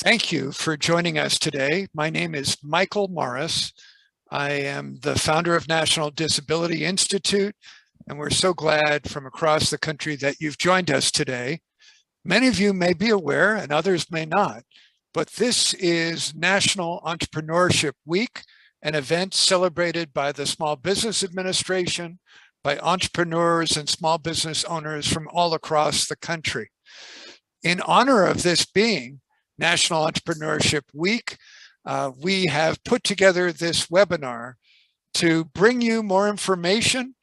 Thank you for joining us today. My name is Michael Morris. I am the founder of National Disability Institute, and we're so glad from across the country that you've joined us today. Many of you may be aware and others may not, but this is National Entrepreneurship Week, an event celebrated by the Small Business Administration, by entrepreneurs and small business owners from all across the country. In honor of this being National Entrepreneurship Week, we have put together this webinar to bring you more information,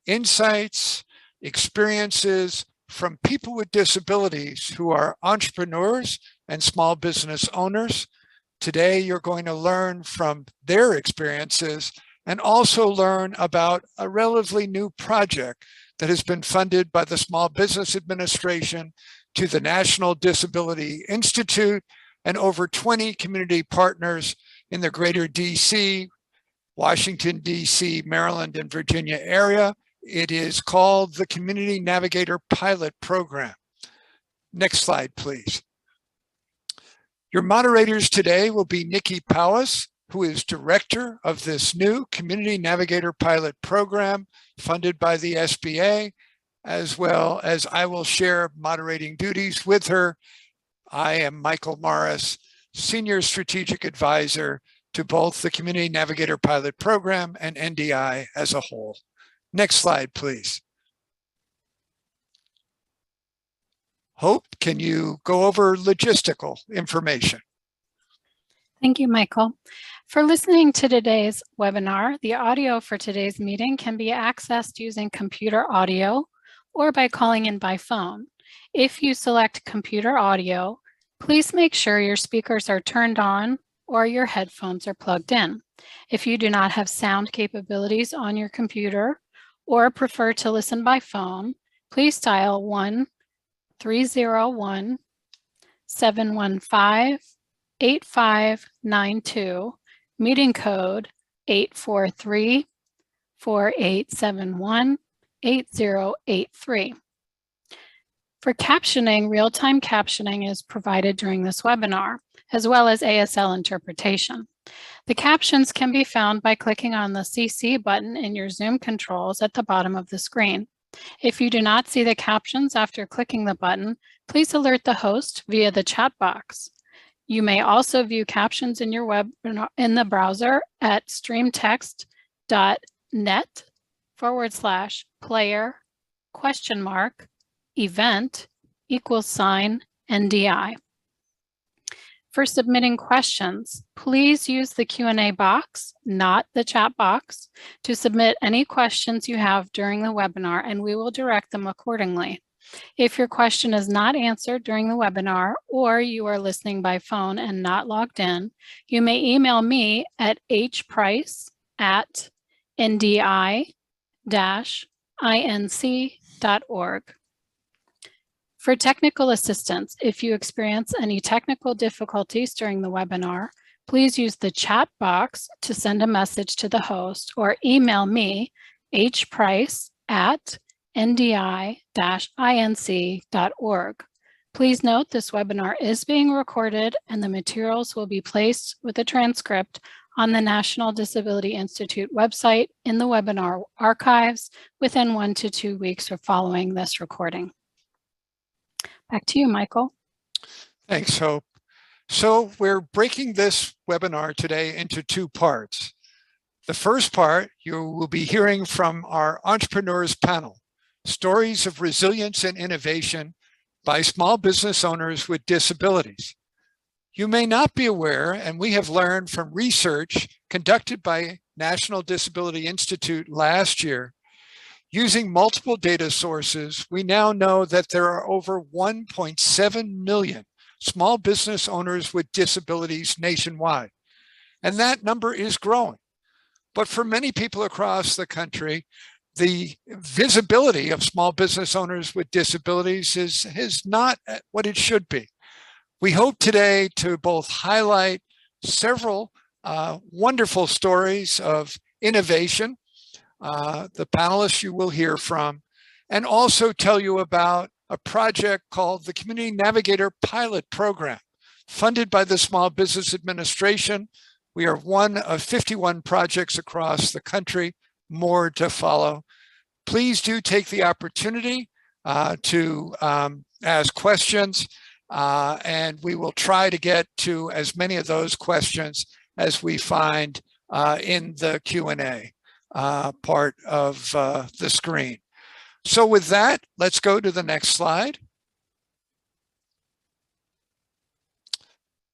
insights, experiences from people with disabilities who are entrepreneurs and small business owners. Today, you're going to learn from their experiences and also learn about a relatively new project that has been funded by the Small Business Administration to the National Disability Institute and over 20 community partners in the greater DC, Washington, DC, Maryland, and Virginia area. It is called the Community Navigator Pilot Program. Next slide, please. Your moderators today will be Nikki Powis, who is director of this new Community Navigator Pilot Program funded by the SBA, as well as I will share moderating duties with her. I am Michael Morris, Senior Strategic Advisor to both the Community Navigator Pilot Program and NDI as a whole. Next slide, please. Hope, can you go over logistical information? Thank you, Michael. For listening to today's webinar, the audio for today's meeting can be accessed using computer audio or by calling in by phone. If you select computer audio, please make sure your speakers are turned on or your headphones are plugged in. If you do not have sound capabilities on your computer or prefer to listen by phone, please dial 1-301-715-8592, meeting code 843-4871-8083. For captioning, real-time captioning is provided during this webinar, as well as ASL interpretation. The captions can be found by clicking on the CC button in your Zoom controls at the bottom of the screen. If you do not see the captions after clicking the button, please alert the host via the chat box. You may also view captions in your webinar in the browser at streamtext.net/player?event=NDI. For submitting questions, please use the Q&A box, not the chat box, to submit any questions you have during the webinar, and we will direct them accordingly. If your question is not answered during the webinar, or you are listening by phone and not logged in, you may email me at hprice@ndi-inc.org. For technical assistance, if you experience any technical difficulties during the webinar, please use the chat box to send a message to the host or email me, hprice@ndi-inc.org. Please note this webinar is being recorded and the materials will be placed with a transcript on the National Disability Institute website in the webinar archives within 1 to 2 weeks of following this recording. Back to you, Michael. Thanks, Hope. So we're breaking this webinar today into 2 parts. The first part, you will be hearing from our entrepreneurs panel, stories of resilience and innovation by small business owners with disabilities. You may not be aware, and we have learned from research conducted by National Disability Institute last year. Using multiple data sources, we now know that there are over 1.7 million small business owners with disabilities nationwide, and that number is growing. But for many people across the country, the visibility of small business owners with disabilities is not what it should be. We hope today to both highlight several wonderful stories of innovation, the panelists you will hear from, and also tell you about a project called the Community Navigator Pilot Program funded by the Small Business Administration. We are one of 51 projects across the country, more to follow. Please do take the opportunity to ask questions, and we will try to get to as many of those questions as we find in the Q&A part of the screen. So with that, let's go to the next slide.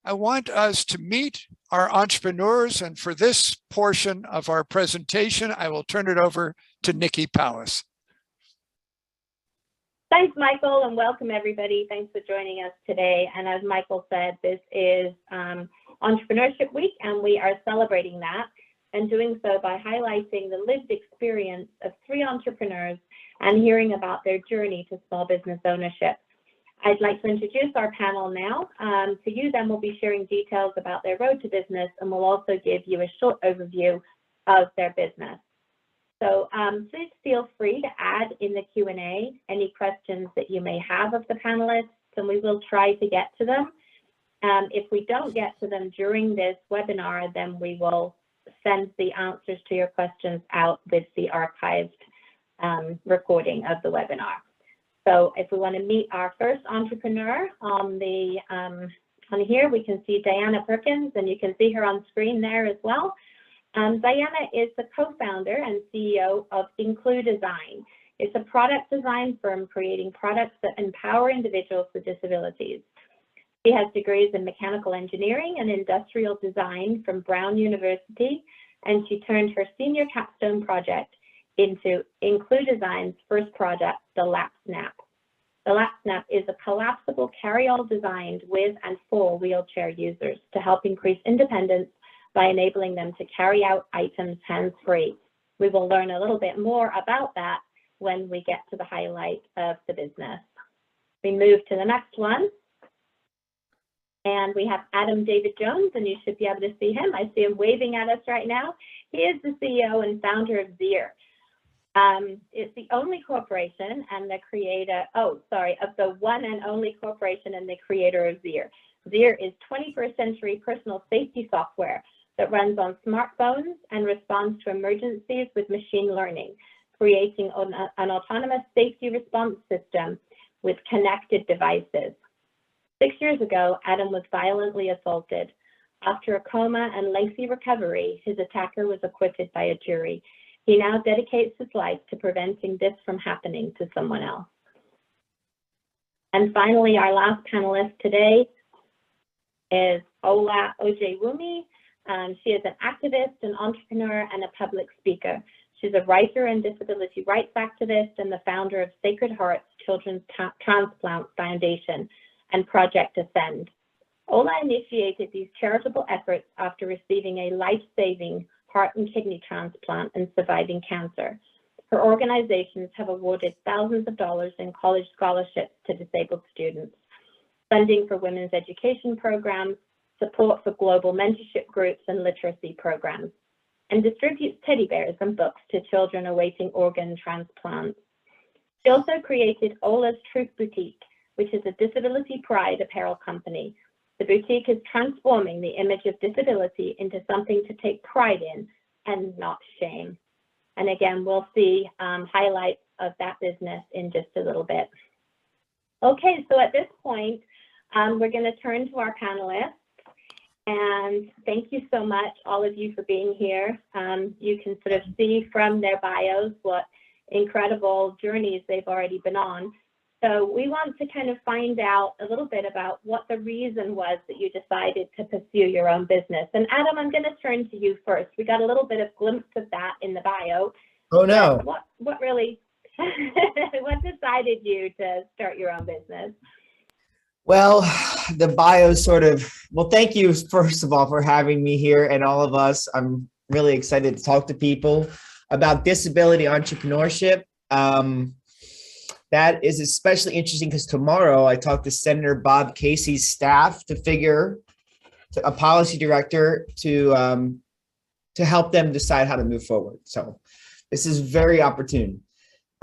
I want us to meet our entrepreneurs, and for this portion of our presentation, I will turn it over to Nikki Powis. Thanks, Michael, and welcome everybody. Thanks for joining us today. And as Michael said, this is Entrepreneurship Week, and we are celebrating that and doing so by highlighting the lived experience of 3 entrepreneurs and hearing about their journey to small business ownership. I'd like to introduce our panel now. To you, then we'll be sharing details about their road to business, and we'll also give you a short overview of their business. So please feel free to add in the Q&A any questions that you may have of the panelists, and we will try to get to them. If we don't get to them during this webinar, then we will send the answers to your questions out with the archived recording of the webinar. So if we want to meet our first entrepreneur on here, we can see Diana Perkins, and you can see her on screen there as well. Diana is the co-founder and CEO of includesign. It's a product design firm creating products that empower individuals with disabilities. She has degrees in mechanical engineering and industrial design from Brown University, and she turned her senior capstone project into includesign's first product, the Lap Snap. The Lap Snap is a collapsible carry-all designed with and for wheelchair users to help increase independence by enabling them to carry out items hands-free. We will learn a little bit more about that when we get to the highlight of the business. We move to the next one. And we have Adam David Jones, and you should be able to see him. I see him waving at us right now. He is the CEO and founder of Zeer. It's the only corporation and the creator, of the one and only corporation and the creator of Zeer. Zeer is 21st century personal safety software that runs on smartphones and responds to emergencies with machine learning, creating an autonomous safety response system with connected devices. 6 years ago, Adam was violently assaulted. After a coma and lengthy recovery, his attacker was acquitted by a jury. He now dedicates his life to preventing this from happening to someone else. And finally, our last panelist today is Ola Ojewumi. She is an activist, an entrepreneur, and a public speaker. She's a writer and disability rights activist and the founder of Sacred Hearts Children's Transplant Foundation and Project Ascend. Ola initiated these charitable efforts after receiving a life-saving heart and kidney transplant and surviving cancer. Her organizations have awarded thousands of dollars in college scholarships to disabled students, funding for women's education programs, support for global mentorship groups and literacy programs, and distributes teddy bears and books to children awaiting organ transplants. She also created Ola's Truth Boutique, which is a disability pride apparel company. The boutique is transforming the image of disability into something to take pride in and not shame. And again, we'll see highlights of that business in just a little bit. Okay, so at this point, we're going to turn to our panelists. And thank you so much, all of you, for being here. You can sort of see from their bios what incredible journeys they've already been on. So we want to kind of find out a little bit about what the reason was that you decided to pursue your own business. And Adam, I'm going to turn to you first. We got a little bit of glimpse of that in the bio. Oh no. What really, what decided you to start your own business? Well, the bio sort of, well, thank you, first of all, for having me here and all of us. I'm really excited to talk to people about disability entrepreneurship. That is especially interesting because tomorrow I talked to Senator Bob Casey's staff a policy director to help them decide how to move forward. So this is very opportune.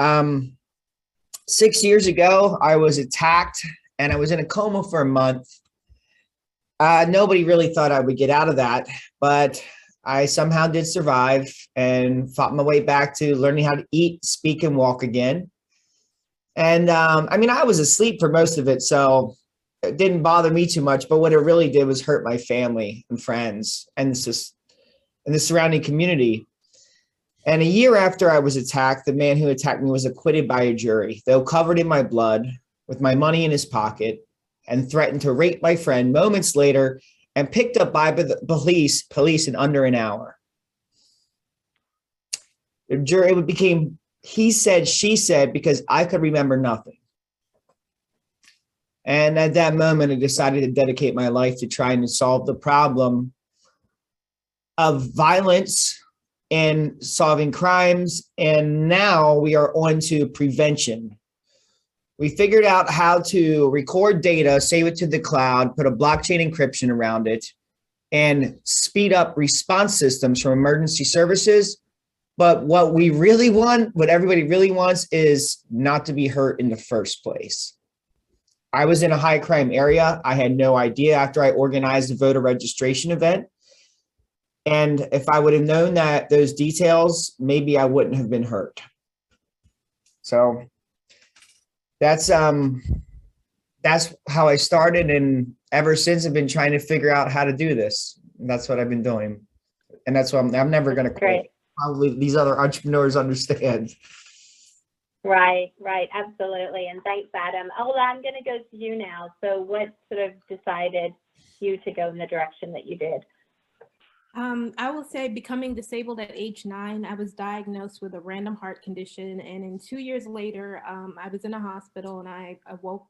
6 years ago, I was attacked and I was in a coma for a month. Nobody really thought I would get out of that, but I somehow did survive and fought my way back to learning how to eat, speak, and walk again. And I mean, I was asleep for most of it, so it didn't bother me too much. But what it really did was hurt my family and friends and the surrounding community. And a year after I was attacked, the man who attacked me was acquitted by a jury, though covered in my blood, with my money in his pocket, and threatened to rape my friend moments later and picked up by the police in under an hour. The jury became he said, she said, because I could remember nothing. And at that moment, I decided to dedicate my life to trying to solve the problem of violence and solving crimes. And now we are on to prevention. We figured out how to record data, save it to the cloud, put a blockchain encryption around it, and speed up response systems from emergency services. But what we really want, what everybody really wants, is not to be hurt in the first place. I was in a high crime area. I had no idea after I organized a voter registration event. And if I would have known that those details, maybe I wouldn't have been hurt. So that's how I started. And ever since, I've been trying to figure out how to do this. And that's what I've been doing. And that's what I'm never going to quit. Probably these other entrepreneurs understand. Right, absolutely. And thanks, Adam. Ola, I'm going to go to you now. So what sort of decided you to go in the direction that you did? I will say becoming disabled at age 9, I was diagnosed with a random heart condition. And then 2 years later, I was in a hospital and I awoke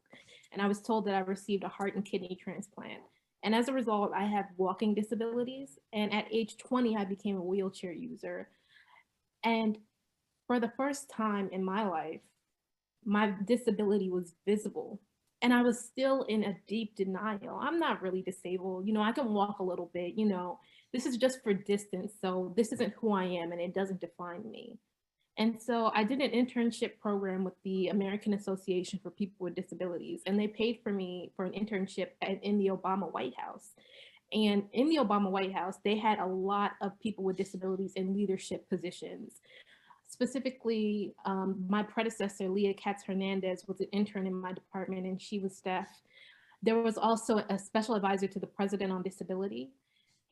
and I was told that I received a heart and kidney transplant. And as a result, I have walking disabilities. And at age 20, I became a wheelchair user. And for the first time in my life, my disability was visible. And I was still in a deep denial. I'm not really disabled. You know, I can walk a little bit, you know, this is just for distance. So this isn't who I am and it doesn't define me. And so I did an internship program with the American Association for People with Disabilities, and they paid for me for an internship in the Obama White House. And in the Obama White House, they had a lot of people with disabilities in leadership positions. Specifically, my predecessor, Leah Katz-Hernandez, was an intern in my department and she was staff. There was also a special advisor to the president on disability.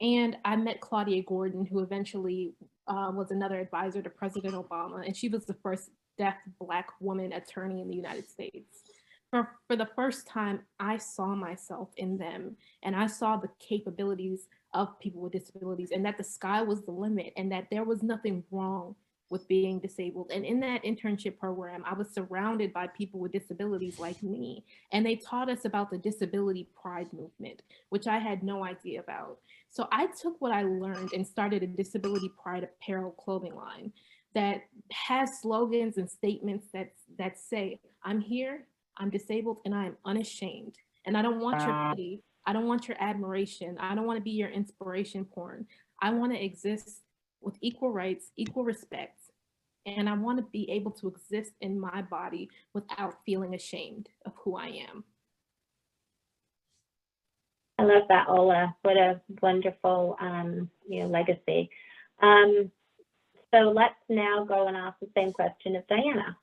And I met Claudia Gordon, who eventually was another advisor to President Obama. And she was the first deaf Black woman attorney in the United States. For the first time, I saw myself in them and I saw the capabilities of people with disabilities and that the sky was the limit and that there was nothing wrong with being disabled. And in that internship program, I was surrounded by people with disabilities like me. And they taught us about the disability pride movement, which I had no idea about. So I took what I learned and started a disability pride apparel clothing line that has slogans and statements that say, I'm here, I'm disabled, and I am unashamed. And I don't want your pity. I don't want your admiration. I don't want to be your inspiration porn. I want to exist with equal rights, equal respect, and I want to be able to exist in my body without feeling ashamed of who I am. I love that, Ola. What a wonderful legacy. So let's now go and ask the same question of Diana.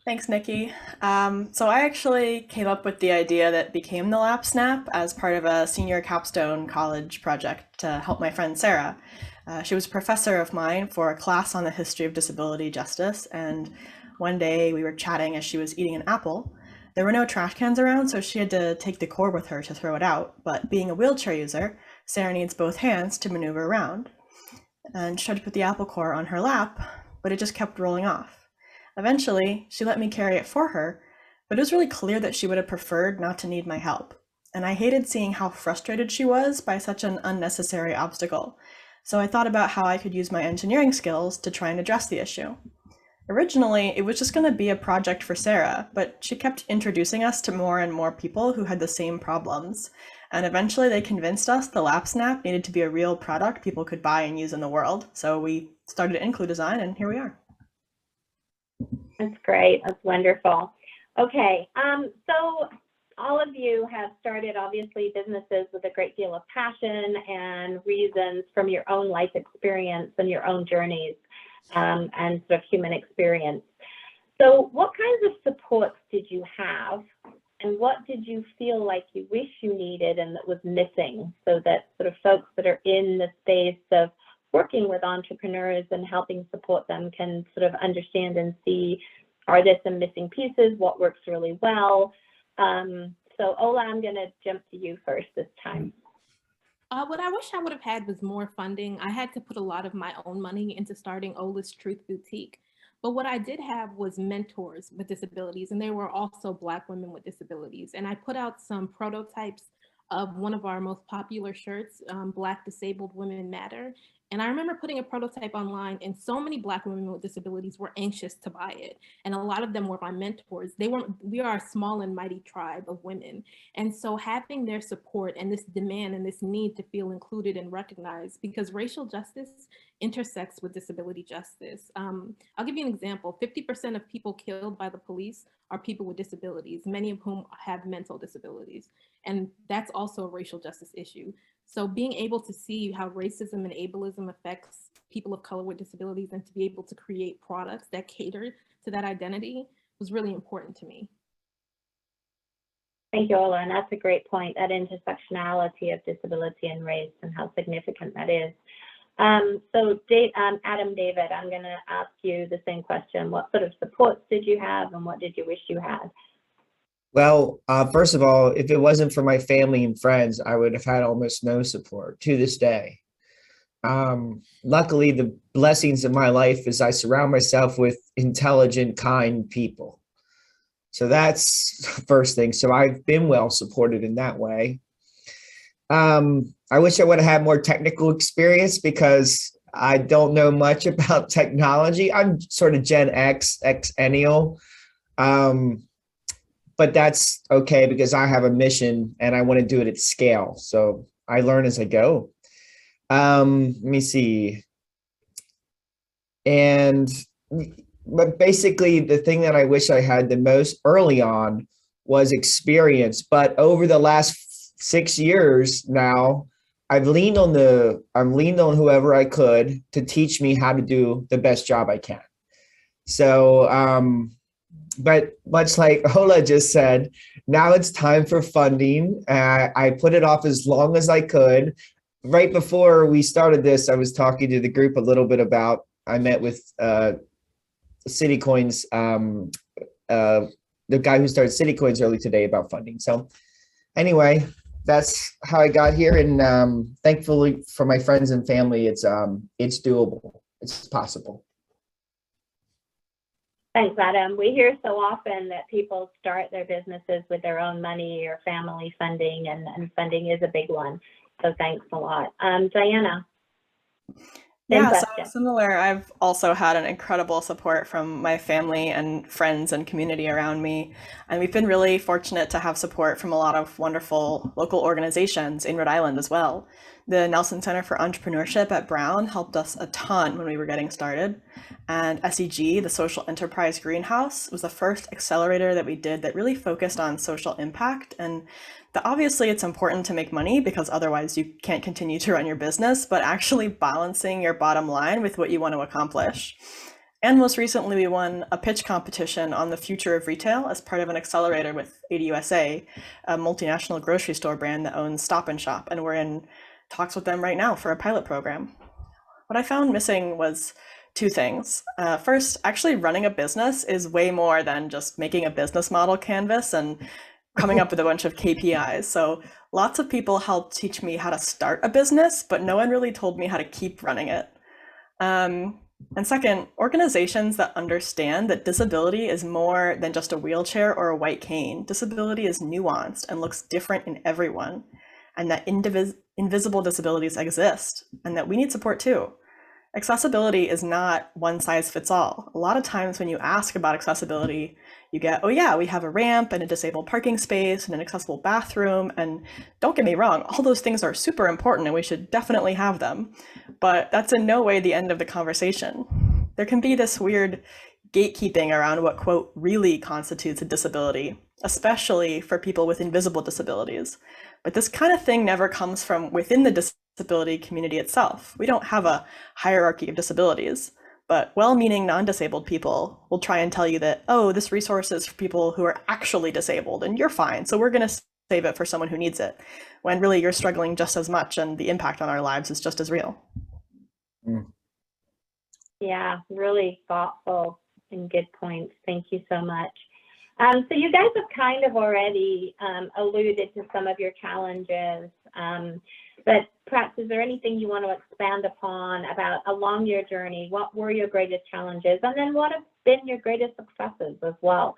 Thanks, Nikki. So I actually came up with the idea that became the Lap Snap as part of a senior capstone college project to help my friend Sarah. She was a professor of mine for a class on the history of disability justice, and one day we were chatting as she was eating an apple. There were no trash cans around, so she had to take the core with her to throw it out, but being a wheelchair user, Sarah needs both hands to maneuver around. And she tried to put the apple core on her lap, but it just kept rolling off. Eventually, she let me carry it for her, but it was really clear that she would have preferred not to need my help. And I hated seeing how frustrated she was by such an unnecessary obstacle. So I thought about how I could use my engineering skills to try and address the issue. Originally, it was just going to be a project for Sarah, but she kept introducing us to more and more people who had the same problems. And eventually they convinced us the Lap Snap needed to be a real product people could buy and use in the world. So we started includesign, and here we are. That's great. That's wonderful. Okay, so all of you have started, obviously, businesses with a great deal of passion and reasons from your own life experience and your own journeys and sort of human experience. So what kinds of supports did you have, and what did you feel like you wish you needed and that was missing, so that sort of folks that are in the space of working with entrepreneurs and helping support them can sort of understand and see, are there some missing pieces, what works really well? So Ola, I'm going to jump to you first this time. What I wish I would have had was more funding. I had to put a lot of my own money into starting Ola's Truth Boutique. But what I did have was mentors with disabilities, and they were also Black women with disabilities. And I put out some prototypes of one of our most popular shirts, Black Disabled Women Matter. And I remember putting a prototype online, and so many Black women with disabilities were anxious to buy it. And a lot of them were my mentors. We are a small and mighty tribe of women. And so having their support and this demand and this need to feel included and recognized, because racial justice intersects with disability justice. I'll give you an example. 50% of people killed by the police are people with disabilities, many of whom have mental disabilities. And that's also a racial justice issue. So being able to see how racism and ableism affects people of color with disabilities and to be able to create products that cater to that identity was really important to me. Thank you, Ola, and that's a great point, that intersectionality of disability and race and how significant that is. So Adam David, I'm going to ask you the same question. What sort of supports did you have, and what did you wish you had? Well, first of all, if it wasn't for my family and friends, I would have had almost no support to this day. Luckily, the blessings of my life is I surround myself with intelligent, kind people. So that's the first thing. So I've been well supported in that way. I wish I would have had more technical experience because I don't know much about technology. I'm sort of Gen X, Xennial. But that's okay because I have a mission and I want to do it at scale. So I learn as I go. Let me see. But basically the thing that I wish I had the most early on was experience. But over the last 6 years now, I'm leaned on whoever I could to teach me how to do the best job I can. So, but much like Ola just said, now it's time for funding. I put it off as long as I could. Right before we started this, I was talking to the group a little bit about, I met with CityCoins, the guy who started CityCoins early today about funding. So anyway, that's how I got here. And thankfully for my friends and family, it's doable. It's possible. Thanks, Adam. We hear so often that people start their businesses with their own money or family funding, and funding is a big one. So thanks a lot. Diana. Yeah, so similar. I've also had an incredible support from my family and friends and community around me. And we've been really fortunate to have support from a lot of wonderful local organizations in Rhode Island as well. The Nelson Center for Entrepreneurship at Brown helped us a ton when we were getting started. And SEG, the Social Enterprise Greenhouse, was the first accelerator that we did that really focused on social impact. And obviously it's important to make money because otherwise you can't continue to run your business, but actually balancing your bottom line with what you want to accomplish. And most recently, we won a pitch competition on the future of retail as part of an accelerator with ADUSA, a multinational grocery store brand that owns Stop and Shop. And we're in talks with them right now for a pilot program. What I found missing was two things. First, actually running a business is way more than just making a business model canvas and coming up with a bunch of KPIs. So lots of people helped teach me how to start a business, but no one really told me how to keep running it. And second, organizations that understand that disability is more than just a wheelchair or a white cane. Disability is nuanced and looks different in everyone, and that invisible disabilities exist, and that we need support too. Accessibility is not one size fits all. A lot of times when you ask about accessibility, you get, oh yeah, we have a ramp and a disabled parking space and an accessible bathroom. And don't get me wrong, all those things are super important and we should definitely have them. But that's in no way the end of the conversation. There can be this weird gatekeeping around what, quote, really constitutes a disability. especially for people with invisible disabilities. But this kind of thing never comes from within the disability community itself. We don't have a hierarchy of disabilities, but well-meaning non-disabled people will try and tell you that, oh, this resource is for people who are actually disabled and you're fine, so we're going to save it for someone who needs it, when really you're struggling just as much and the impact on our lives is just as real. Yeah, really thoughtful and good points. Thank you so much. So you guys have kind of already alluded to some of your challenges, but perhaps is there anything you want to expand upon about along your journey? What were your greatest challenges? And then what have been your greatest successes as well?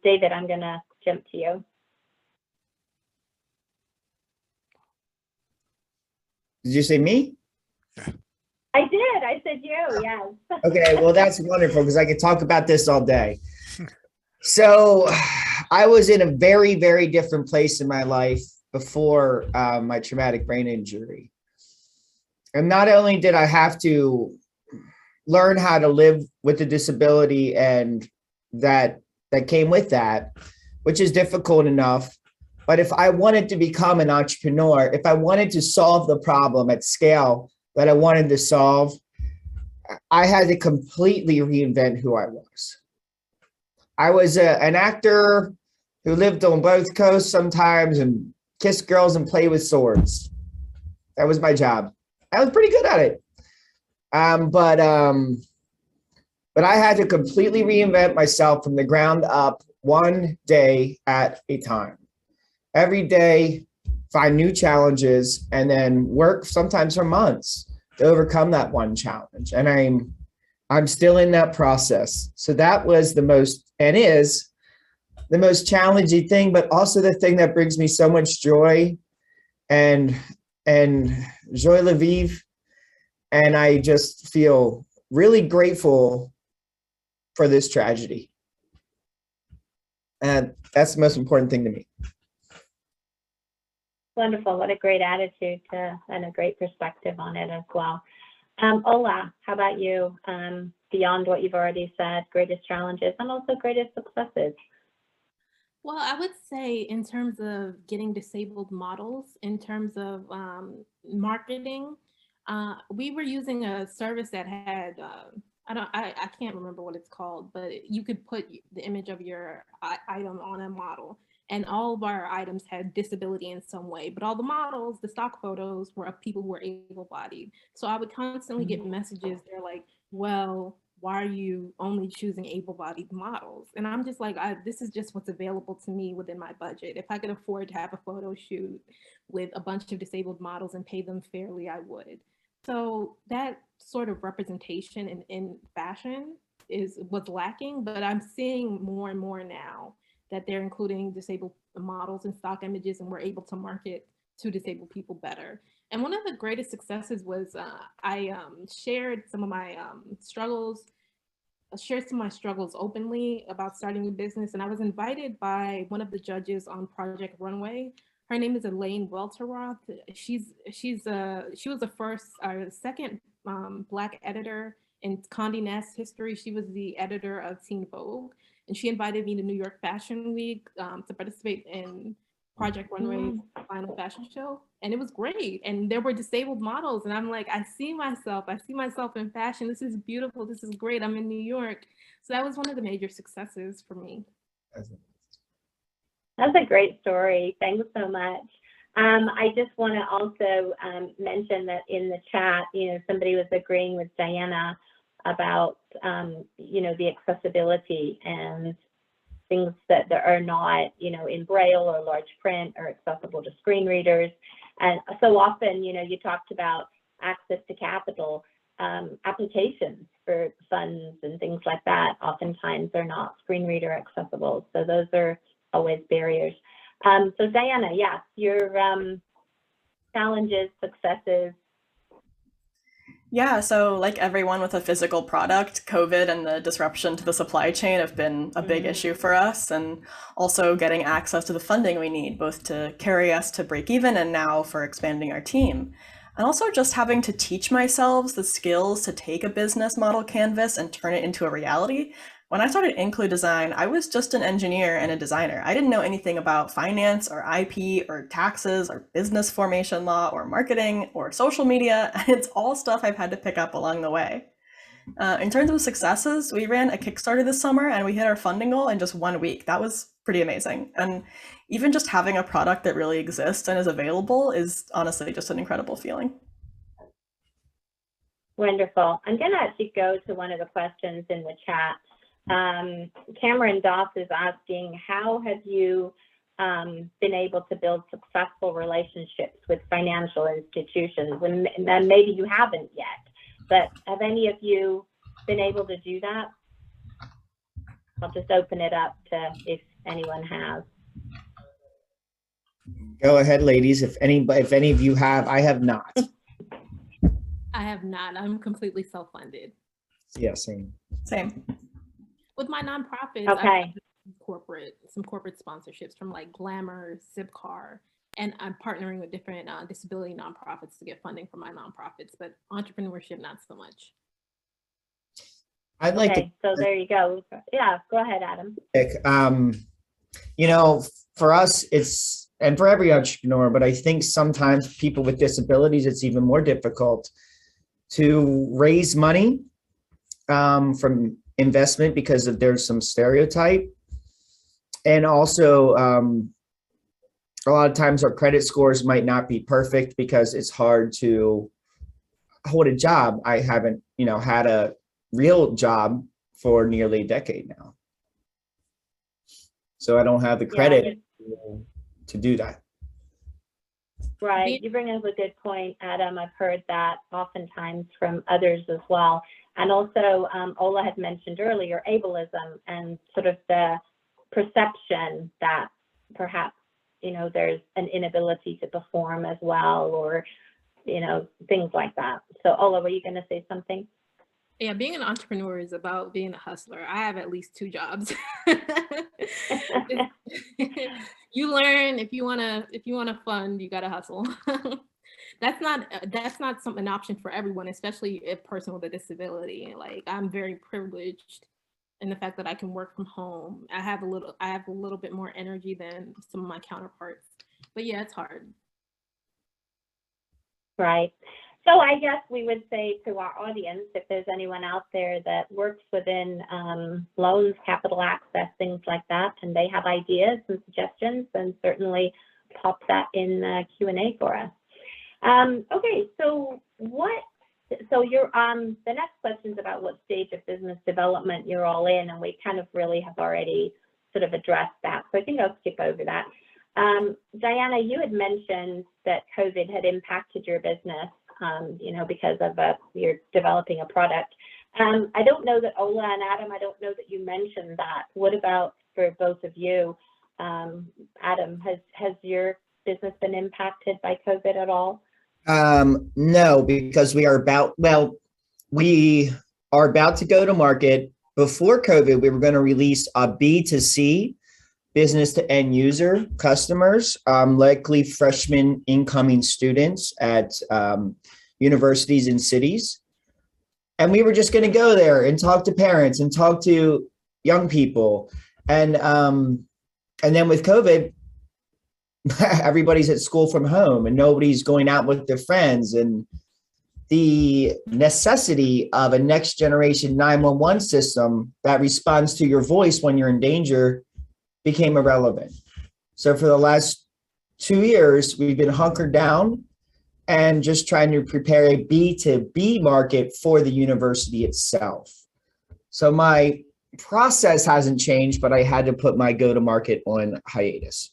David, I'm going to jump to you. Did you say me? I did. I said you, yes. Okay, well, that's wonderful because I could talk about this all day. So I was in a very, very different place in my life before my traumatic brain injury. And not only did I have to learn how to live with a disability and that came with that, which is difficult enough. But if I wanted to become an entrepreneur, if I wanted to solve the problem at scale that I wanted to solve, I had to completely reinvent who I was. I was an actor who lived on both coasts sometimes and kissed girls and played with swords. That was my job. I was pretty good at it. But I had to completely reinvent myself from the ground up, one day at a time. Every day, find new challenges, and then work sometimes for months to overcome that one challenge. And I'm still in that process. So that was the most, and is the most challenging thing, but also the thing that brings me so much joy and joie de vivre. And I just feel really grateful for this tragedy. And that's the most important thing to me. Wonderful. What a great attitude and a great perspective on it as well. Ola, how about you? Beyond what you've already said, greatest challenges and also greatest successes. Well, I would say in terms of getting disabled models, in terms of marketing, we were using a service that had, I can't remember what it's called, but you could put the image of your item on a model. And all of our items had disability in some way, but all the models, the stock photos were of people who were able-bodied. So I would constantly get messages. They're like, well, why are you only choosing able-bodied models? And I'm just like, this is just what's available to me within my budget. If I could afford to have a photo shoot with a bunch of disabled models and pay them fairly, I would. So that sort of representation in fashion was lacking, but I'm seeing more and more now that they're including disabled models and stock images, and we're able to market to disabled people better. And one of the greatest successes was I shared some of my struggles openly about starting a business. And I was invited by one of the judges on Project Runway. Her name is Elaine Welteroth. She was the second Black editor in Condé Nast history. She was the editor of Teen Vogue. And she invited me to New York Fashion Week to participate in Project Runway's final fashion show. And it was great. And there were disabled models. And I'm like, I see myself in fashion. This is beautiful. This is great. I'm in New York. So that was one of the major successes for me. That's a great story. Thanks so much. I just want to also mention that in the chat, somebody was agreeing with Diana about, the accessibility and things that are not, in Braille or large print or accessible to screen readers. And so often, you talked about access to capital, applications for funds and things like that. Oftentimes they're not screen reader accessible. So those are always barriers. So Diana, yes, your challenges, successes. Yeah, so like everyone with a physical product, COVID and the disruption to the supply chain have been a big issue for us, and also getting access to the funding we need, both to carry us to break even and now for expanding our team. And also just having to teach myself the skills to take a business model canvas and turn it into a reality. When I started includesign, I was just an engineer and a designer. I didn't know anything about finance or IP or taxes or business formation law or marketing or social media. It's all stuff I've had to pick up along the way. In terms of successes, we ran a Kickstarter this summer and we hit our funding goal in just 1 week. That was pretty amazing. And even just having a product that really exists and is available is honestly just an incredible feeling. Wonderful. I'm going to actually go to one of the questions in the chat. Cameron Doss is asking, how have you been able to build successful relationships with financial institutions? And maybe you haven't yet, but have any of you been able to do that? I'll just open it up to if anyone has. Go ahead, ladies. If any of you have, I have not. I have not. I'm completely self-funded. Yeah, same. Same. With my nonprofits, Okay. some corporate sponsorships from like Glamour, Zipcar, and I'm partnering with different disability nonprofits to get funding for my nonprofits, but entrepreneurship, not so much. I'd like Okay, so there you go. Yeah, go ahead, Adam. you know, for us, it's, and for every entrepreneur, but I think sometimes people with disabilities, it's even more difficult to raise money from investment because there's some stereotype. And also, a lot of times our credit scores might not be perfect because it's hard to hold a job. I haven't, had a real job for nearly a decade now. So I don't have the credit to do that. Right, you bring up a good point, Adam. I've heard that oftentimes from others as well. And also, Ola had mentioned earlier, ableism and sort of the perception that perhaps, there's an inability to perform as well, or, things like that. So Ola, were you going to say something? Yeah, being an entrepreneur is about being a hustler. I have at least 2 jobs. You learn if you wanna fund, you gotta hustle. That's not an option for everyone, especially a person with a disability. Like, I'm very privileged in the fact that I can work from home. I have a little bit more energy than some of my counterparts. But yeah, it's hard. Right. So I guess we would say to our audience, if there's anyone out there that works within loans, capital access, things like that, and they have ideas and suggestions, then certainly pop that in the Q&A for us. Okay, so you're the next question is about what stage of business development you're all in, and we kind of really have already sort of addressed that. So I think I'll skip over that. Diana, you had mentioned that COVID had impacted your business. Because of you're developing a product. I don't know that Ola and Adam, I don't know that you mentioned that. What about for both of you? Adam, has your business been impacted by COVID at all? No, because we are about to go to market. Before COVID, we were going to release a B2C, business to end user customers, likely freshmen incoming students at universities and cities. And we were just going to go there and talk to parents and talk to young people. And then with COVID, everybody's at school from home and nobody's going out with their friends. And the necessity of a next generation 911 system that responds to your voice when you're in danger became irrelevant. So for the last 2 years, we've been hunkered down and just trying to prepare a B2B market for the university itself. So my process hasn't changed, but I had to put my go-to-market on hiatus.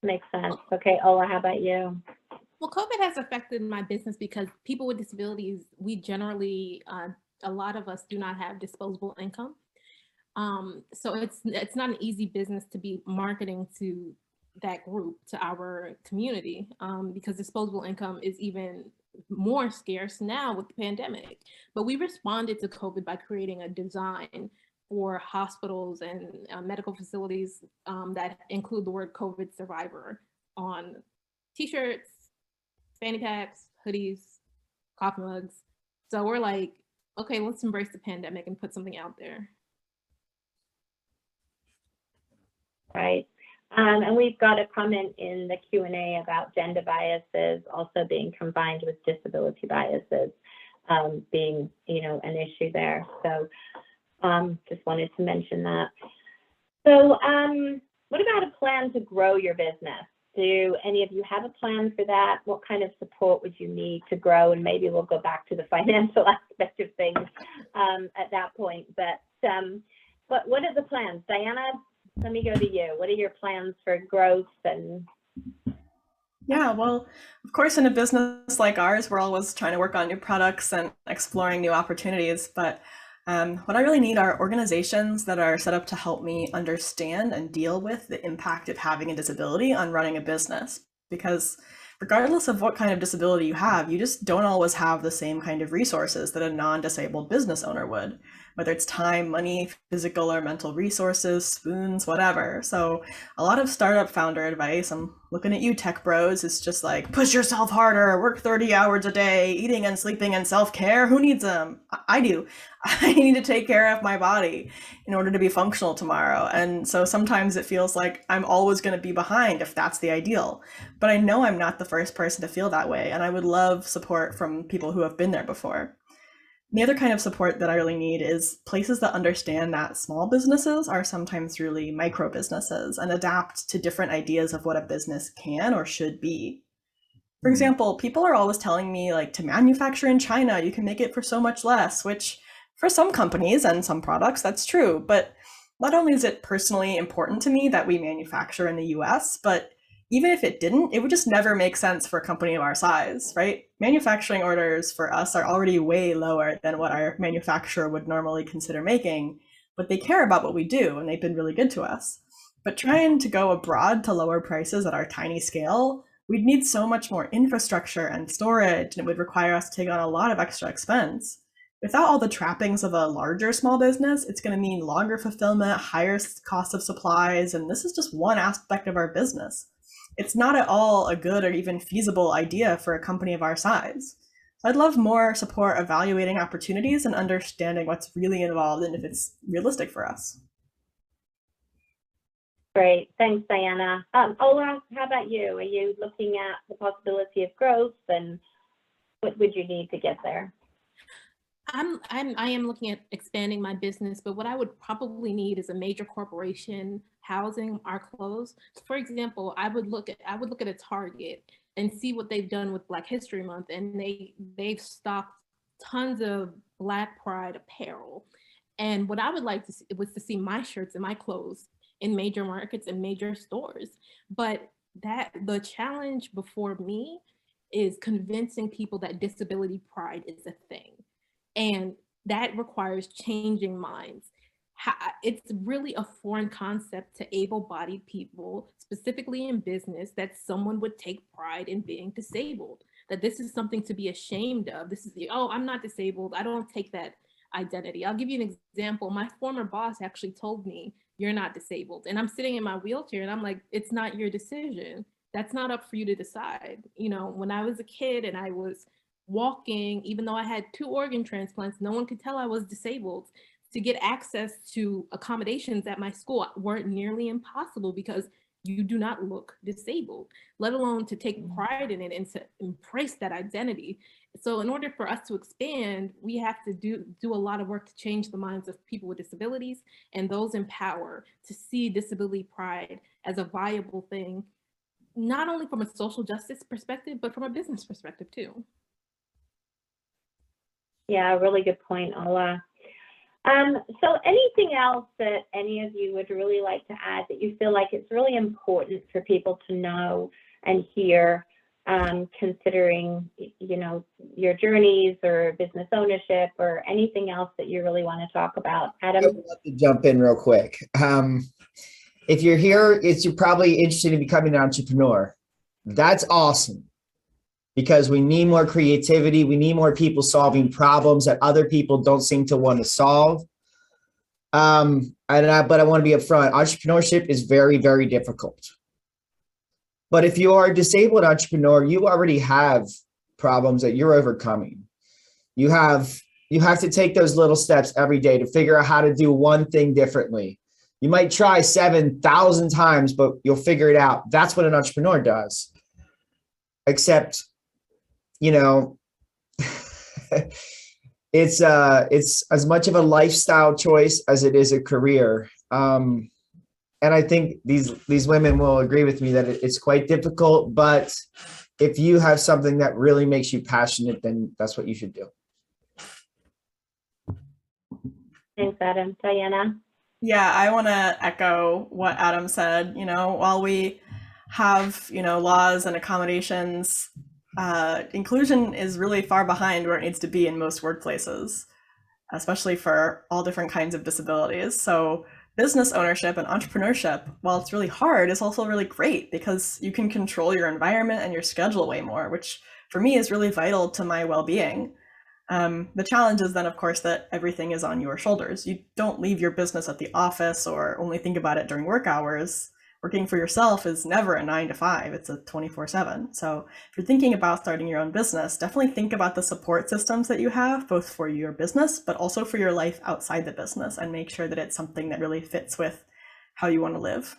Makes sense. Okay, Ola, how about you? Well, COVID has affected my business because people with disabilities, we generally, a lot of us do not have disposable income. So it's not an easy business to be marketing to that group, to our community, because disposable income is even more scarce now with the pandemic. But we responded to COVID by creating a design for hospitals and medical facilities that include the word COVID survivor on t-shirts, fanny packs, hoodies, coffee mugs. So we're like, okay, let's embrace the pandemic and put something out there. Right. And we've got a comment in the Q&A about gender biases also being combined with disability biases being, an issue there. So just wanted to mention that. So what about a plan to grow your business? Do any of you have a plan for that? What kind of support would you need to grow? And maybe we'll go back to the financial aspect of things at that point. But what are the plans? Diana, let me go to you. What are your plans for growth? And Yeah, well, of course, in a business like ours, we're always trying to work on new products and exploring new opportunities. But what I really need are organizations that are set up to help me understand and deal with the impact of having a disability on running a business. Because regardless of what kind of disability you have, you just don't always have the same kind of resources that a non-disabled business owner would, whether it's time, money, physical or mental resources, spoons, whatever. So a lot of startup founder advice, I'm looking at you tech bros, is just like, push yourself harder, work 30 hours a day, eating and sleeping and self-care. Who needs them? I do. I need to take care of my body in order to be functional tomorrow. And so sometimes it feels like I'm always going to be behind if that's the ideal. But I know I'm not the first person to feel that way. And I would love support from people who have been there before. The other kind of support that I really need is places that understand that small businesses are sometimes really micro businesses and adapt to different ideas of what a business can or should be. For example, people are always telling me like to manufacture in China, you can make it for so much less, which for some companies and some products, that's true. But not only is it personally important to me that we manufacture in the US, but even if it didn't, it would just never make sense for a company of our size, right? Manufacturing orders for us are already way lower than what our manufacturer would normally consider making, but they care about what we do and they've been really good to us. But trying to go abroad to lower prices at our tiny scale, we'd need so much more infrastructure and storage, and it would require us to take on a lot of extra expense. Without all the trappings of a larger small business, it's going to mean longer fulfillment, higher cost of supplies, and this is just one aspect of our business. It's not at all a good or even feasible idea for a company of our size. So I'd love more support evaluating opportunities and understanding what's really involved and if it's realistic for us. great, thanks, Diana. Ola, how about you? Are you looking at the possibility of growth, and what would you need to get there? I am looking at expanding my business, but what I would probably need is a major corporation housing our clothes. For example, I would look at a Target and see what they've done with Black History Month, and they've stocked tons of Black Pride apparel. And what I would like to see was to see my shirts and my clothes in major markets and major stores. But the challenge before me is convincing people that disability pride is a thing. And that requires changing minds. It's really a foreign concept to able-bodied people, specifically in business, that someone would take pride in being disabled, that this is something to be ashamed of. This is oh, I'm not disabled. I don't take that identity. I'll give you an example. My former boss actually told me, you're not disabled. And I'm sitting in my wheelchair and I'm like, it's not your decision. That's not up for you to decide. When I was a kid and I was walking, even though I had 2 organ transplants, no one could tell I was disabled. To get access to accommodations at my school weren't nearly impossible because you do not look disabled, let alone to take pride in it and to embrace that identity. So in order for us to expand, we have to do a lot of work to change the minds of people with disabilities and those in power to see disability pride as a viable thing, not only from a social justice perspective, but from a business perspective too. Yeah, really good point, Ola. So anything else that any of you would really like to add that you feel like it's really important for people to know and hear, considering, your journeys or business ownership or anything else that you really want to talk about? Adam? I would love to jump in real quick. If you're here, you're probably interested in becoming an entrepreneur. That's awesome. Because we need more creativity. We need more people solving problems that other people don't seem to want to solve. But I want to be upfront. Entrepreneurship is very, very difficult. But if you are a disabled entrepreneur, you already have problems that you're overcoming. You have, You have to take those little steps every day to figure out how to do one thing differently. You might try 7,000 times, but you'll figure it out. That's what an entrepreneur does. Except, you know, it's as much of a lifestyle choice as it is a career. And I think these women will agree with me that it's quite difficult, but if you have something that really makes you passionate, then that's what you should do. Thanks, Adam. Diana? Yeah, I want to echo what Adam said. You know, while we have, you know, laws and accommodations, inclusion is really far behind where it needs to be in most workplaces, especially for all different kinds of disabilities. So business ownership and entrepreneurship, while it's really hard, is also really great because you can control your environment and your schedule way more, which for me is really vital to my well-being. The challenge is then, of course, that everything is on your shoulders. You don't leave your business at the office or only think about it during work hours. Working for yourself is never a 9 to 5, it's a 24/7. So if you're thinking about starting your own business, definitely think about the support systems that you have, both for your business, but also for your life outside the business, and make sure that it's something that really fits with how you want to live.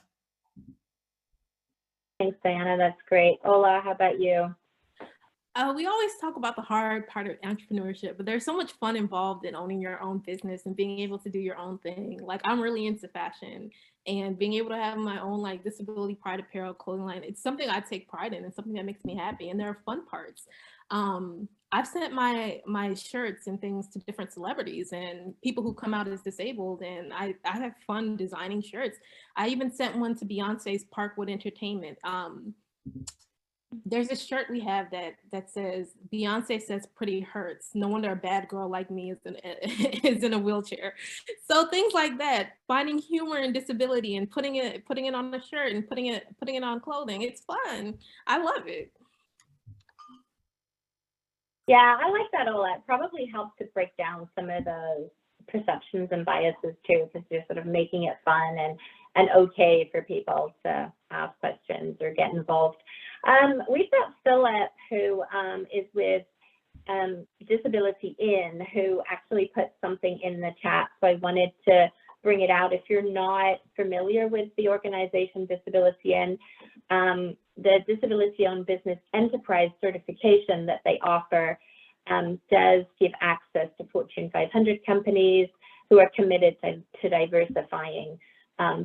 Thanks, Diana. That's great. Ola, how about you? We always talk about the hard part of entrepreneurship, but there's so much fun involved in owning your own business and being able to do your own thing. Like, I'm really into fashion, and being able to have my own like disability pride apparel clothing line, it's something I take pride in. It's something that makes me happy, and there are fun parts. I've sent my shirts and things to different celebrities and people who come out as disabled, and I have fun designing shirts. I even sent one to Beyonce's Parkwood Entertainment. There's a shirt we have that says, Beyonce says pretty hurts. No wonder a bad girl like me is in a wheelchair. So things like that, finding humor in disability and putting it on a shirt and putting it on clothing. It's fun. I love it. Yeah, I like that a lot. It probably helps to break down some of those perceptions and biases too, because you're sort of making it fun and okay for people to ask questions or get involved. We've got Philip, who is with Disability In, who actually put something in the chat. So I wanted to bring it out. If you're not familiar with the organization Disability In, the Disability Owned Business Enterprise certification that they offer does give access to Fortune 500 companies who are committed to diversifying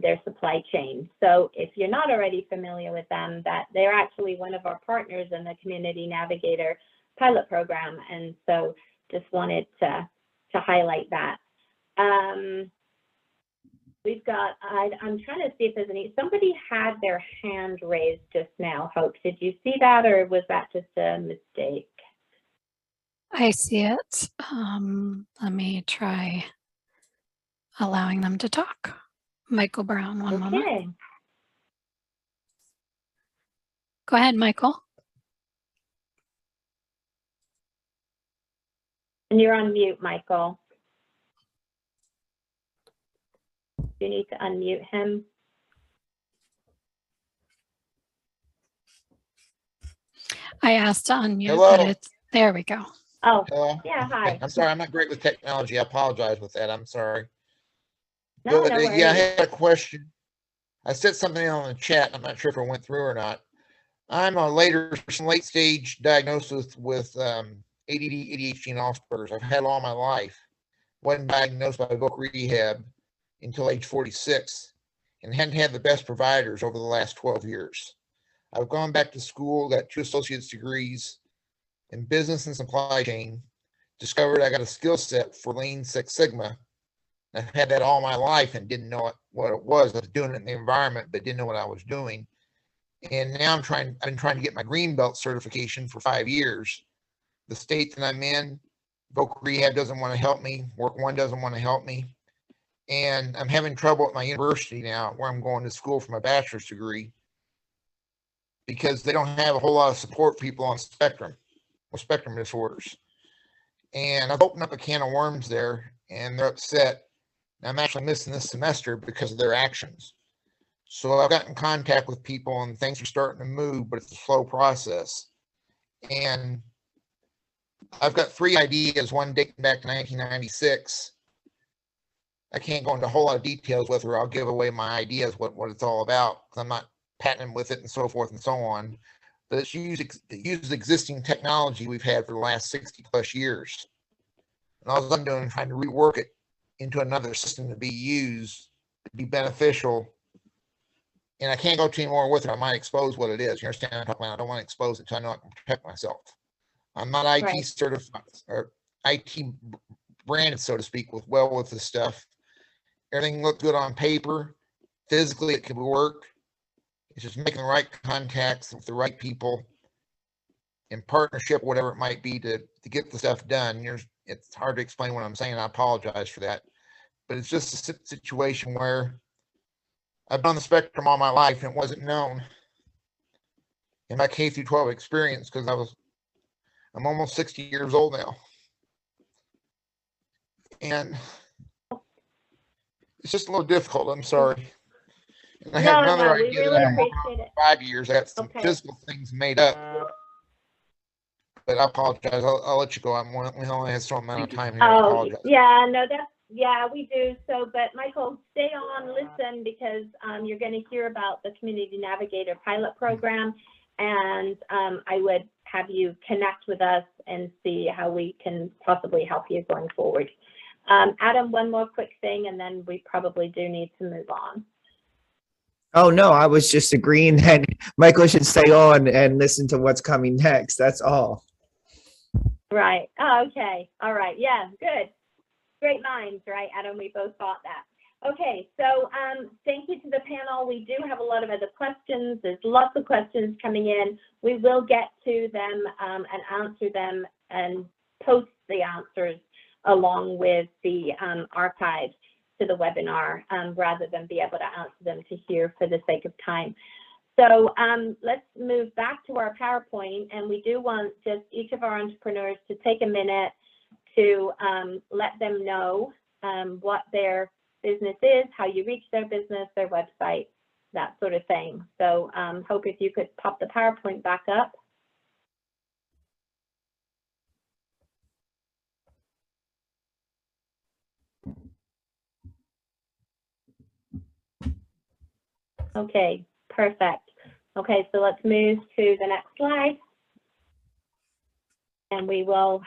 their supply chain. So if you're not already familiar with them, that they're actually one of our partners in the Community Navigator pilot program. And so just wanted to highlight that. We've got, I'm trying to see if there's somebody had their hand raised just now. Hope, did you see that, or was that just a mistake? I see it. Let me try allowing them to talk. Michael Brown, one moment. Go ahead, Michael. And you're on mute, Michael. You need to unmute him. I asked to unmute, Hello. but there we go. Oh, Hello? yeah, hi. I'm sorry, I'm not great with technology. I apologize with that. I'm sorry. No, But no worries. yeah, I had a question. I said something on the chat. I'm not sure if it went through or not. I'm a late stage diagnosis with ADD, ADHD, and Asperger's. I've had it all my life. Wasn't diagnosed by voc rehab until age 46, and hadn't had the best providers over the last 12 years. I've gone back to school, got 2 associate's degrees in business and supply chain, discovered I got a skill set for Lean Six Sigma. I've had that all my life and didn't know what it was. I was doing it in the environment, but didn't know what I was doing. And now I've been trying to get my green belt certification for 5 years. The state that I'm in, voc rehab doesn't want to help me. Work One doesn't want to help me. And I'm having trouble at my university now, where I'm going to school for my bachelor's degree, because they don't have a whole lot of support for people on spectrum with spectrum disorders. And I've opened up a can of worms there, and they're upset. I'm actually missing this semester because of their actions. So I've got in contact with people, and things are starting to move, but it's a slow process. And I've got 3 ideas, one dating back to 1996. I can't go into a whole lot of details with her. I'll give away my ideas, what it's all about, because I'm not patenting with it and so forth and so on. But it uses existing technology we've had for the last 60 plus years. And all I'm doing is trying to rework it into another system to be used, to be beneficial. And I can't go too more with it. I might expose what it is. You understand what I'm talking about? I don't want to expose it until I know I can protect myself. I'm not IT Right. certified or IT branded, so to speak, with this stuff. Everything looked good on paper. Physically, it could work. It's just making the right contacts with the right people in partnership, whatever it might be, to get the stuff done. It's hard to explain what I'm saying. I apologize for that. But it's just a situation where I've been on the spectrum all my life and it wasn't known in my K through 12 experience, because I'm almost 60 years old now. And it's just a little difficult. I'm sorry. And I had another we idea really that I'm working on appreciate it. for 5 years. I got some Okay. physical things made up. But I apologize. I'll let you go. We only have some amount of time here. I Oh, apologize. yeah, no, we do. So, but Michael, stay on, listen, because you're going to hear about the Community Navigator pilot program, and I would have you connect with us and see how we can possibly help you going forward. Adam, one more quick thing, and then we probably do need to move on. Oh, no, I was just agreeing that Michael should stay on and listen to what's coming next. That's all. Right. Oh, okay. All right. Yeah, good. Great minds, right, Adam? We both thought that. Okay, so thank you to the panel. We do have a lot of other questions. There's lots of questions coming in. We will get to them and answer them and post the answers along with the archives to the webinar rather than be able to answer them to here for the sake of time. So let's move back to our PowerPoint, and we do want just each of our entrepreneurs to take a minute to let them know what their business is, how you reach their business, their website, that sort of thing. So Hope, if you could pop the PowerPoint back up. Okay, perfect. Okay, so let's move to the next slide. And we will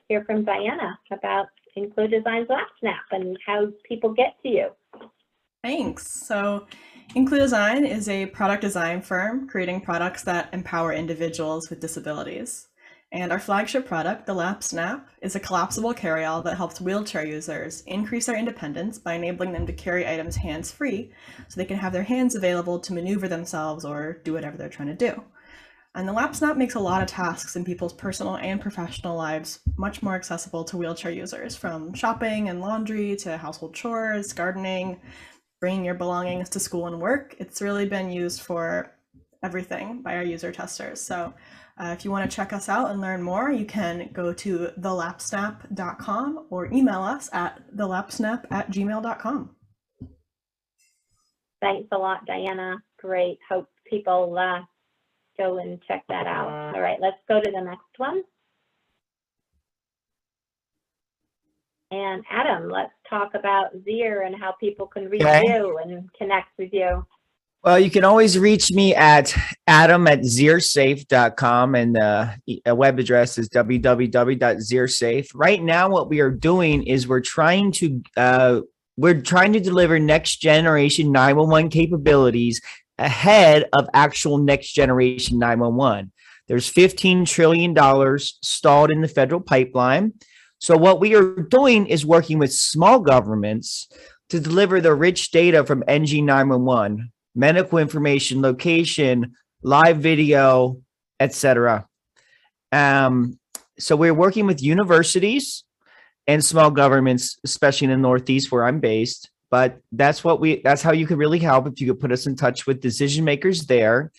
hear from Diana about includesign LapSnap and how people get to you. Thanks. So includesign is a product design firm creating products that empower individuals with disabilities. And our flagship product, the LapSnap, is a collapsible carry-all that helps wheelchair users increase their independence by enabling them to carry items hands-free so they can have their hands available to maneuver themselves or do whatever they're trying to do. And the LapSnap makes a lot of tasks in people's personal and professional lives much more accessible to wheelchair users, from shopping and laundry to household chores, gardening, bringing your belongings to school and work. It's really been used for everything by our user testers. So if you want to check us out and learn more, you can go to thelapsnap.com or email us at thelapsnap@gmail.com. Thanks a lot, Diana. Great. Hope people go and check that out. All right, let's go to the next one. And Adam, let's talk about Zier and how people can reach you and connect with you. Well, you can always reach me at adam@ziersafe.com, and a web address is www.ziersafe. Right now, what we are doing is we're trying to deliver next generation 911 capabilities ahead of actual next generation 911. There's $15 trillion stalled in the federal pipeline. So what we are doing is working with small governments to deliver the rich data from NG 911, medical information, location, live video, etc. So we're working with universities and small governments, especially in the Northeast where I'm based. But that's how you could really help, if you could put us in touch with decision makers there.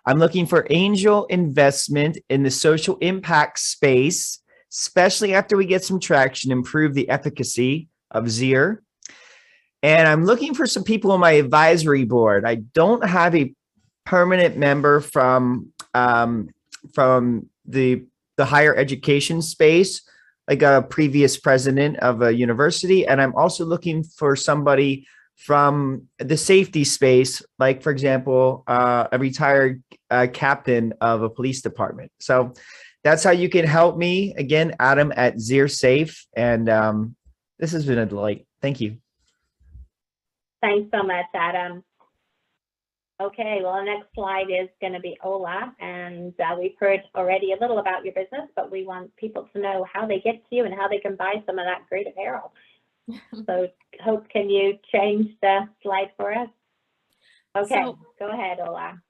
I'm looking for angel investment in the social impact space, especially after we get some traction, improve the efficacy of Zier. And I'm looking for some people on my advisory board. I don't have a permanent member from the the higher education space, like a previous president of a university. And I'm also looking for somebody from the safety space, like, for example, a retired captain of a police department. So that's how you can help me. Again, Adam at ZeerSafe. And this has been a delight. Thank you. Thanks so much, Adam. Okay, well, the next slide is going to be Ola, and we've heard already a little about your business, but we want people to know how they get to you and how they can buy some of that great apparel. So, Hope, can you change the slide for us? Okay, so, go ahead, Ola.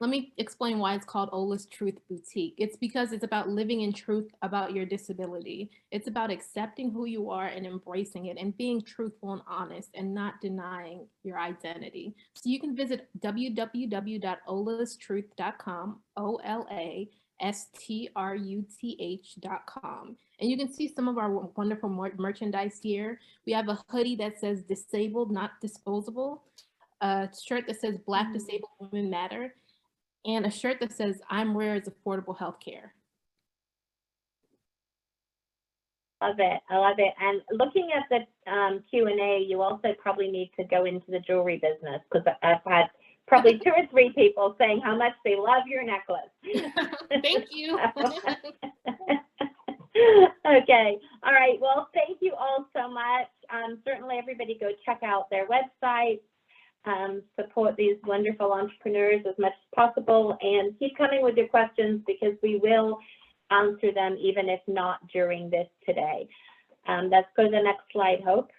Let me explain why it's called Ola's Truth Boutique. It's because it's about living in truth about your disability. It's about accepting who you are and embracing it and being truthful and honest and not denying your identity. So you can visit www.olastruth.com, OLASTRUTH.com. And you can see some of our wonderful merchandise here. We have a hoodie that says disabled, not disposable, a shirt that says Black Disabled Women Matter, and a shirt that says I'm rare as affordable healthcare. Love it. I love it. And looking at the Q&A, you also probably need to go into the jewelry business, because I've had probably 2 or 3 people saying how much they love your necklace. Thank you. Okay. All right. Well, thank you all so much. Certainly everybody go check out their website. Support these wonderful entrepreneurs as much as possible, and keep coming with your questions, because we will answer them even if not during this today. Let's go to the next slide, Hope.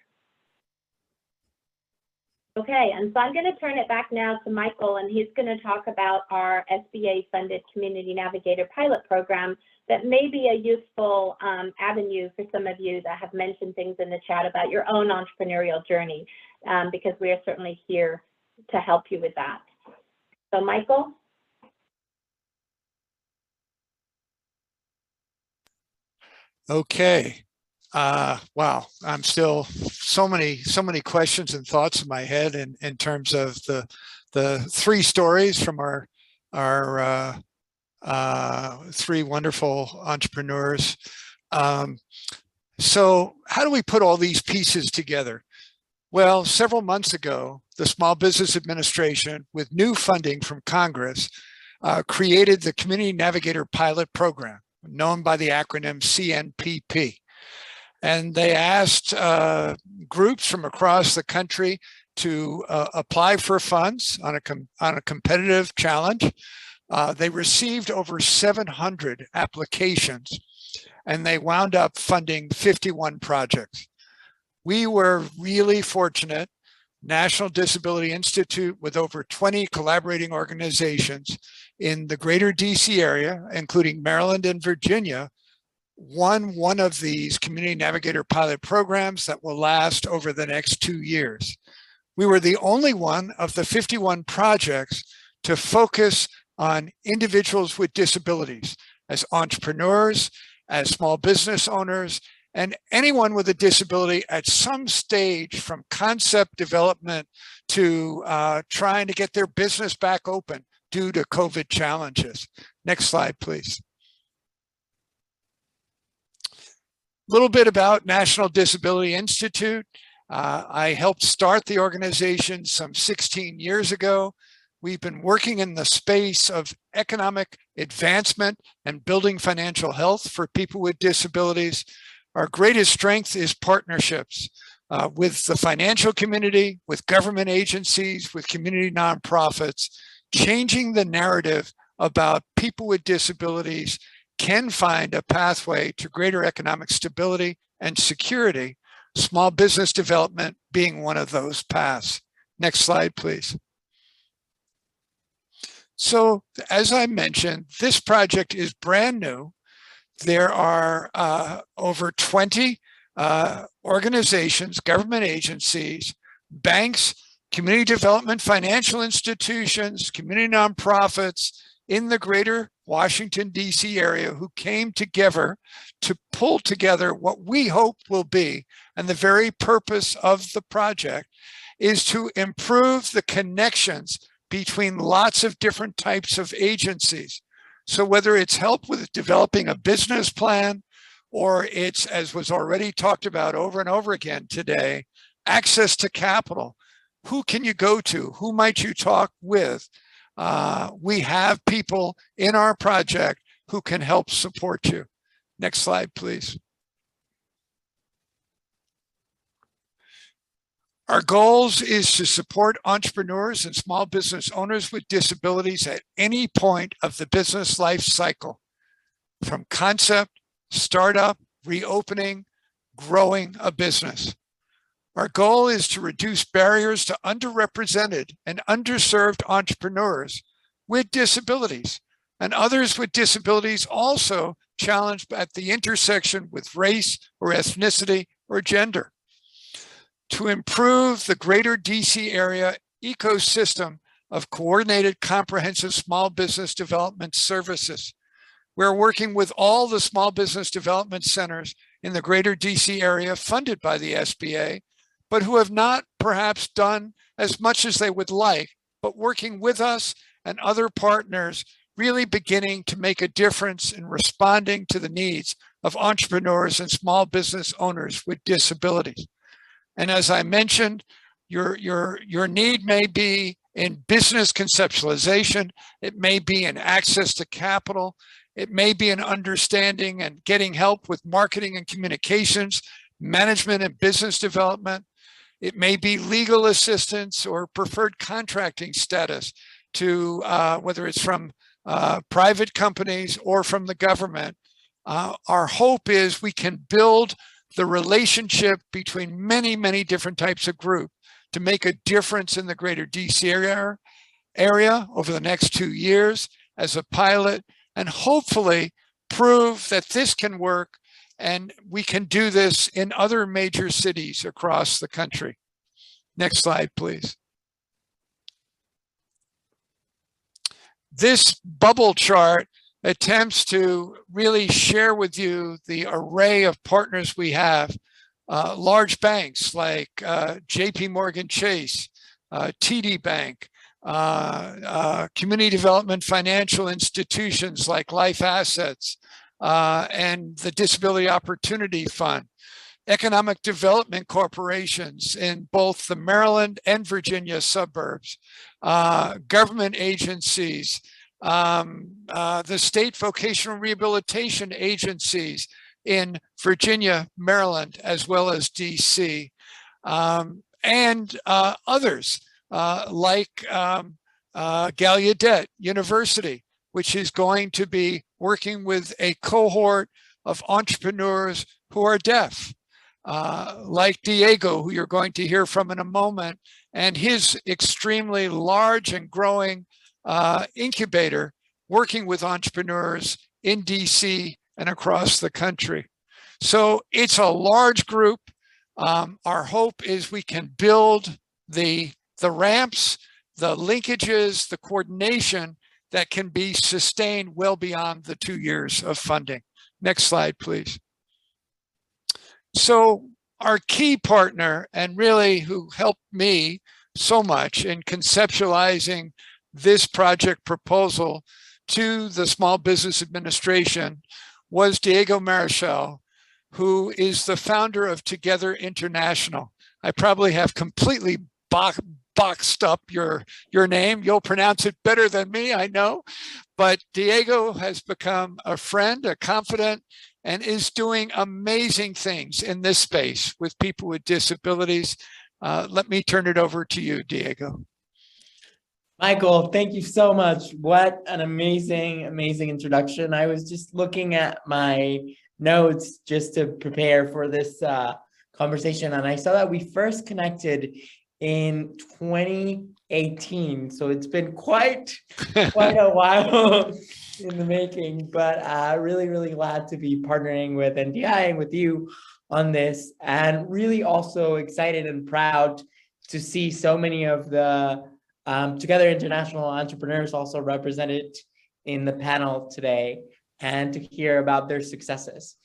Okay, and so I'm going to turn it back now to Michael, and he's going to talk about our SBA-funded Community Navigator pilot program that may be a useful avenue for some of you that have mentioned things in the chat about your own entrepreneurial journey, because we are certainly here to help you with that. So, Michael? Okay. Wow, I'm still so many questions and thoughts in my head in terms of the 3 stories from our 3 wonderful entrepreneurs. So how do we put all these pieces together? Well, several months ago, the Small Business Administration, with new funding from Congress, created the Community Navigator Pilot Program, known by the acronym CNPP. And they asked groups from across the country to apply for funds on a competitive challenge. They received over 700 applications, and they wound up funding 51 projects. We were really fortunate. National Disability Institute, with over 20 collaborating organizations in the greater DC area, including Maryland and Virginia, won one of these Community Navigator pilot programs that will last over the next 2 years. We were the only one of the 51 projects to focus on individuals with disabilities as entrepreneurs, as small business owners, and anyone with a disability at some stage from concept development to trying to get their business back open due to COVID challenges. Next slide, please. A little bit about National Disability Institute. I helped start the organization some 16 years ago. We've been working in the space of economic advancement and building financial health for people with disabilities. Our greatest strength is partnerships with the financial community, with government agencies, with community nonprofits, changing the narrative about people with disabilities can find a pathway to greater economic stability and security, small business development being one of those paths. Next slide, please. So, as I mentioned, this project is brand new. There are over 20 organizations, government agencies, banks, community development financial institutions, community nonprofits in the greater Washington, D.C. area who came together to pull together what we hope will be, and the very purpose of the project is to improve the connections between lots of different types of agencies. So whether it's help with developing a business plan, or it's, as was already talked about over and over again today, access to capital. Who can you go to? Who might you talk with? We have people in our project who can help support you. Next slide, please. Our goals is to support entrepreneurs and small business owners with disabilities at any point of the business life cycle, from concept, startup, reopening, growing a business. Our goal is to reduce barriers to underrepresented and underserved entrepreneurs with disabilities and others with disabilities also challenged at the intersection with race or ethnicity or gender. To improve the greater DC area ecosystem of coordinated comprehensive small business development services. We're working with all the small business development centers in the greater DC area funded by the SBA, but who have not perhaps done as much as they would like, but working with us and other partners, really beginning to make a difference in responding to the needs of entrepreneurs and small business owners with disabilities. And as I mentioned, your need may be in business conceptualization, it may be in access to capital, it may be in understanding and getting help with marketing and communications, management and business development. It may be legal assistance or preferred contracting status to whether it's from private companies or from the government. Our hope is we can build the relationship between many, many different types of group to make a difference in the greater DC area over the next 2 years as a pilot, and hopefully prove that this can work and we can do this in other major cities across the country. Next slide, please. This bubble chart attempts to really share with you the array of partners we have. Large banks like JP Morgan Chase, TD Bank, community development financial institutions like Life Assets, and the Disability Opportunity Fund, economic development corporations in both the Maryland and Virginia suburbs, government agencies, the state vocational rehabilitation agencies in Virginia, Maryland, as well as DC, and others like Gallaudet University, which is going to be working with a cohort of entrepreneurs who are deaf, like Diego, who you're going to hear from in a moment, and his extremely large and growing incubator working with entrepreneurs in DC and across the country. So it's a large group. Our hope is we can build the ramps, the linkages, the coordination that can be sustained well beyond the 2 years of funding. Next slide, please. So our key partner, and really who helped me so much in conceptualizing this project proposal to the Small Business Administration, was Diego Mariscal, who is the founder of Together International. I probably have completely boxed up your name. You'll pronounce it better than me, I know. But Diego has become a friend, a confidant, and is doing amazing things in this space with people with disabilities. Let me turn it over to you, Diego. Michael, thank you so much. What an amazing, amazing introduction. I was just looking at my notes just to prepare for this conversation, and I saw that we first connected in 2018. So it's been quite a while in the making, but really, really glad to be partnering with NDI and with you on this, and really also excited and proud to see so many of the Together International entrepreneurs also represented in the panel today, and to hear about their successes.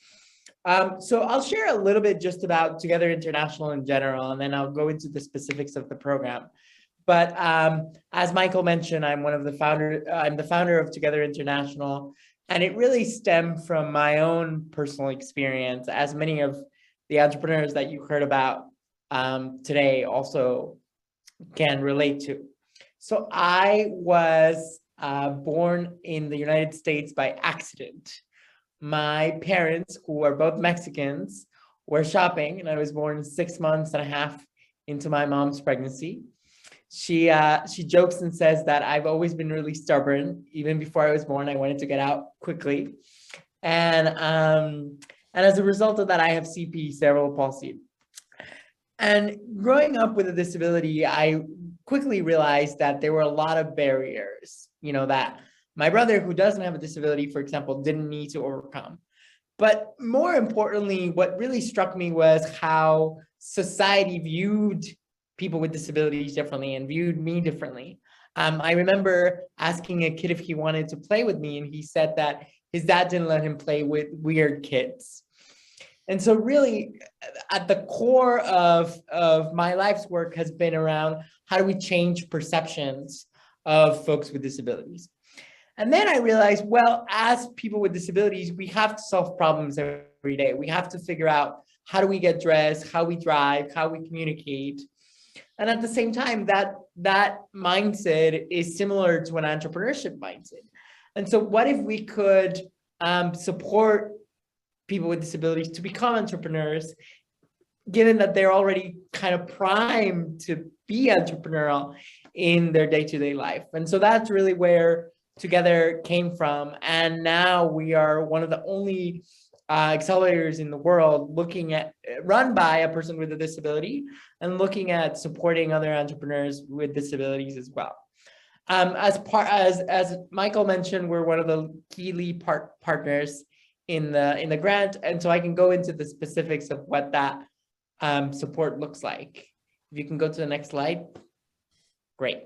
So I'll share a little bit just about Together International in general, and then I'll go into the specifics of the program. But as Michael mentioned, I'm the founder of Together International, and it really stemmed from my own personal experience, as many of the entrepreneurs that you heard about today also can relate to. So I was born in the United States by accident. My parents, who are both Mexicans, were shopping, and I was born 6 months and a half into my mom's pregnancy. She jokes and says that I've always been really stubborn. Even before I was born, I wanted to get out quickly. And as a result of that, I have CP, cerebral palsy. And growing up with a disability, I quickly realized that there were a lot of barriers, that my brother, who doesn't have a disability, for example, didn't need to overcome. But more importantly, what really struck me was how society viewed people with disabilities differently and viewed me differently. I remember asking a kid if he wanted to play with me, and he said that his dad didn't let him play with weird kids. And so really at the core of my life's work has been around how do we change perceptions of folks with disabilities. And then I realized, well, as people with disabilities, we have to solve problems every day. We have to figure out how do we get dressed, how we drive, how we communicate. And at the same time, that mindset is similar to an entrepreneurship mindset. And so what if we could support people with disabilities to become entrepreneurs, given that they're already kind of primed to be entrepreneurial in their day-to-day life? And so that's really where Together came from. And now we are one of the only accelerators in the world run by a person with a disability and looking at supporting other entrepreneurs with disabilities as well. As Michael mentioned, we're one of the key lead partners in the grant, and so I can go into the specifics of what that support looks like. If you can go to the next slide. Great.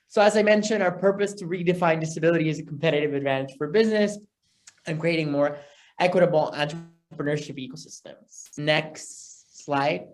So as I mentioned, our purpose to redefine disability as a competitive advantage for business and creating more equitable entrepreneurship ecosystems. Next slide.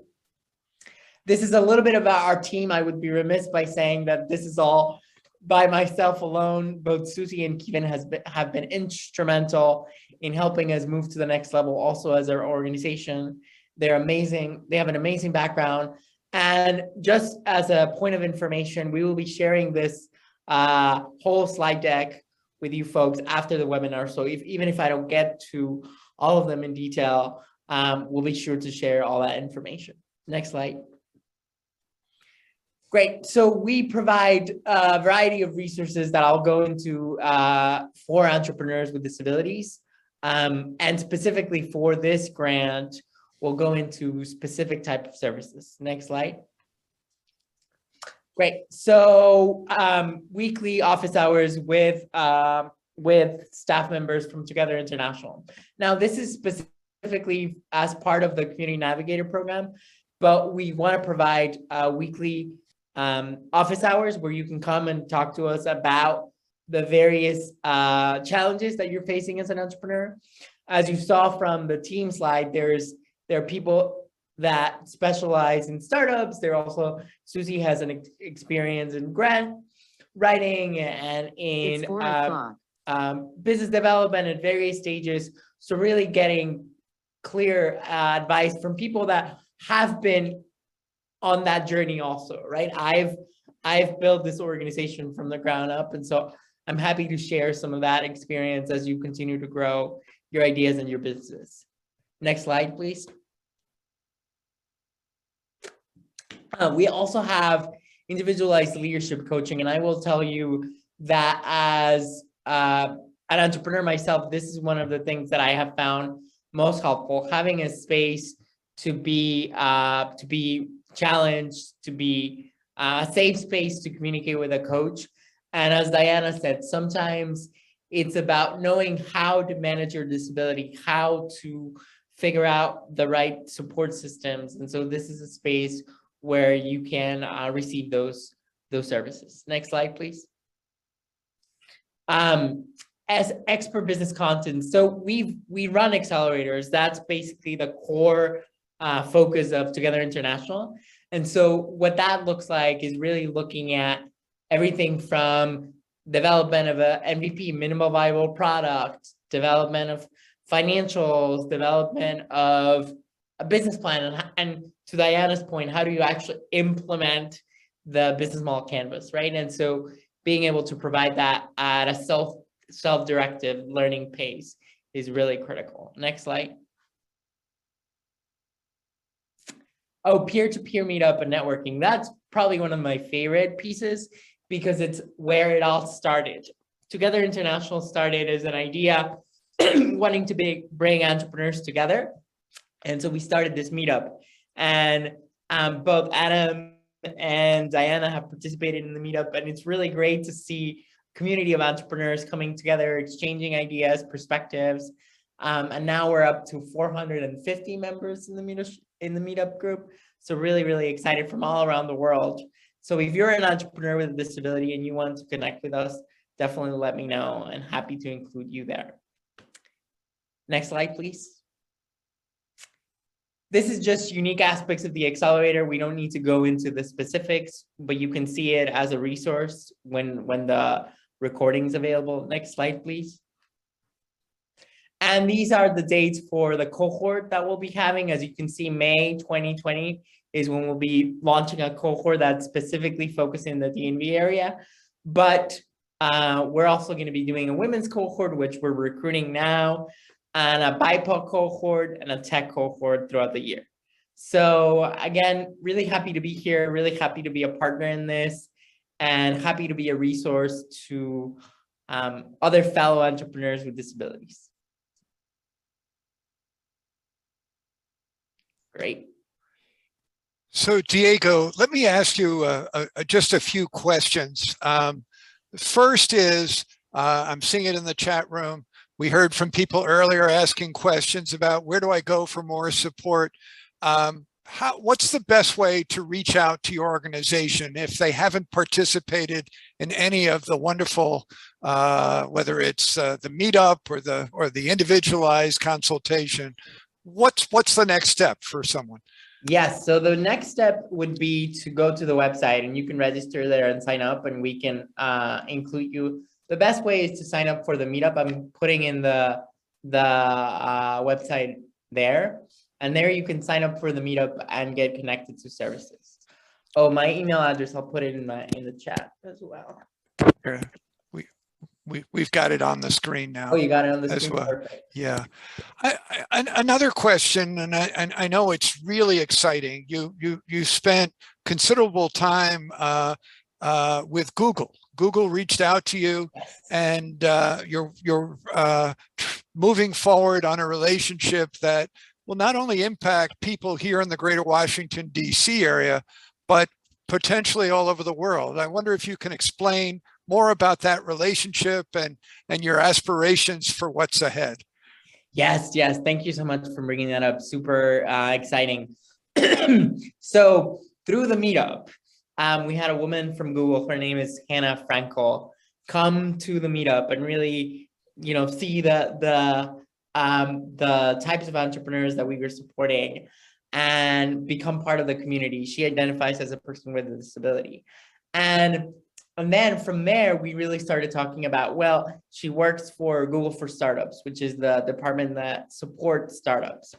This is a little bit about our team. I would be remiss by saying that this is all by myself alone. Both Susie and Kevin have been instrumental in helping us move to the next level. Also, as our organization, they're amazing. They have an amazing background. And just as a point of information, we will be sharing this whole slide deck with you folks after the webinar. So even if I don't get to all of them in detail, we'll be sure to share all that information. Next slide. Great. So we provide a variety of resources that I'll go into for entrepreneurs with disabilities. And specifically for this grant, we'll go into specific type of services. Next slide. Great. So weekly office hours with staff members from Together International. Now, this is specifically as part of the Community Navigator program, but we want to provide weekly office hours where you can come and talk to us about the various challenges that you're facing as an entrepreneur. As you saw from the team slide, there are people that specialize in startups. Susie has an experience in grant writing and in business development at various stages. So really getting clear advice from people that have been on that journey also, right? I've built this organization from the ground up. And so I'm happy to share some of that experience as you continue to grow your ideas and your business. Next slide, please. We also have individualized leadership coaching, and I will tell you that as an entrepreneur myself, this is one of the things that I have found most helpful, having a space to be challenged, to be a safe space to communicate with a coach. And as Diana said, sometimes it's about knowing how to manage your disability, how to figure out the right support systems. And so this is a space where you can receive those services. Next slide, please. As expert business content, so we run accelerators. That's basically the core focus of Together International. And so what that looks like is really looking at everything from development of a MVP, minimal viable product, development of financials, development of a business plan, and to Diana's point, how do you actually implement the business model canvas, right? And so being able to provide that at a self-directed learning pace is really critical. Next slide. Oh, peer-to-peer meetup and networking. That's probably one of my favorite pieces because it's where it all started. Together International started as an idea wanting to bring entrepreneurs together. And so we started this meetup, and both Adam and Diana have participated in the meetup, and it's really great to see a community of entrepreneurs coming together, exchanging ideas, perspectives. And now we're up to 450 members in the meetup group. So really, really excited from all around the world. So if you're an entrepreneur with a disability and you want to connect with us, definitely let me know, and happy to include you there. Next slide, please. This is just unique aspects of the accelerator. We don't need to go into the specifics, but you can see it as a resource when the recording's available. Next slide, please. And these are the dates for the cohort that we'll be having. As you can see, May 2020 is when we'll be launching a cohort that's specifically focused in the DMV area. But we're also going to be doing a women's cohort, which we're recruiting now, and a BIPOC cohort and a tech cohort throughout the year. So again, really happy to be here, really happy to be a partner in this, and happy to be a resource to other fellow entrepreneurs with disabilities. Great. So Diego, let me ask you just a few questions. First is, I'm seeing it in the chat room. We heard from people earlier asking questions about where do I go for more support? What's the best way to reach out to your organization if they haven't participated in any of the wonderful, whether it's the meetup or the individualized consultation? What's the next step for someone? Yes, so the next step would be to go to the website, and you can register there and sign up, and we can include you. The best way is to sign up for the meetup. I'm putting in the website there, and there you can sign up for the meetup and get connected to services. Oh, my email address, I'll put it in the chat as well. Here, we've got it on the screen now. Oh, you got it on the as screen. well. Perfect. Yeah. Another question, and I know it's really exciting. You spent considerable time with Google. Google reached out to you, and you're moving forward on a relationship that will not only impact people here in the greater Washington, D.C. area, but potentially all over the world. I wonder if you can explain more about that relationship and your aspirations for what's ahead. Yes. Thank you so much for bringing that up. Super exciting. So through the meetup, we had a woman from Google. Her name is Hannah Frankel. Come to the meetup and really, see the types of entrepreneurs that we were supporting and become part of the community. She identifies as a person with a disability, and then from there, we really started talking about, well, she works for Google for Startups, which is the department that supports startups.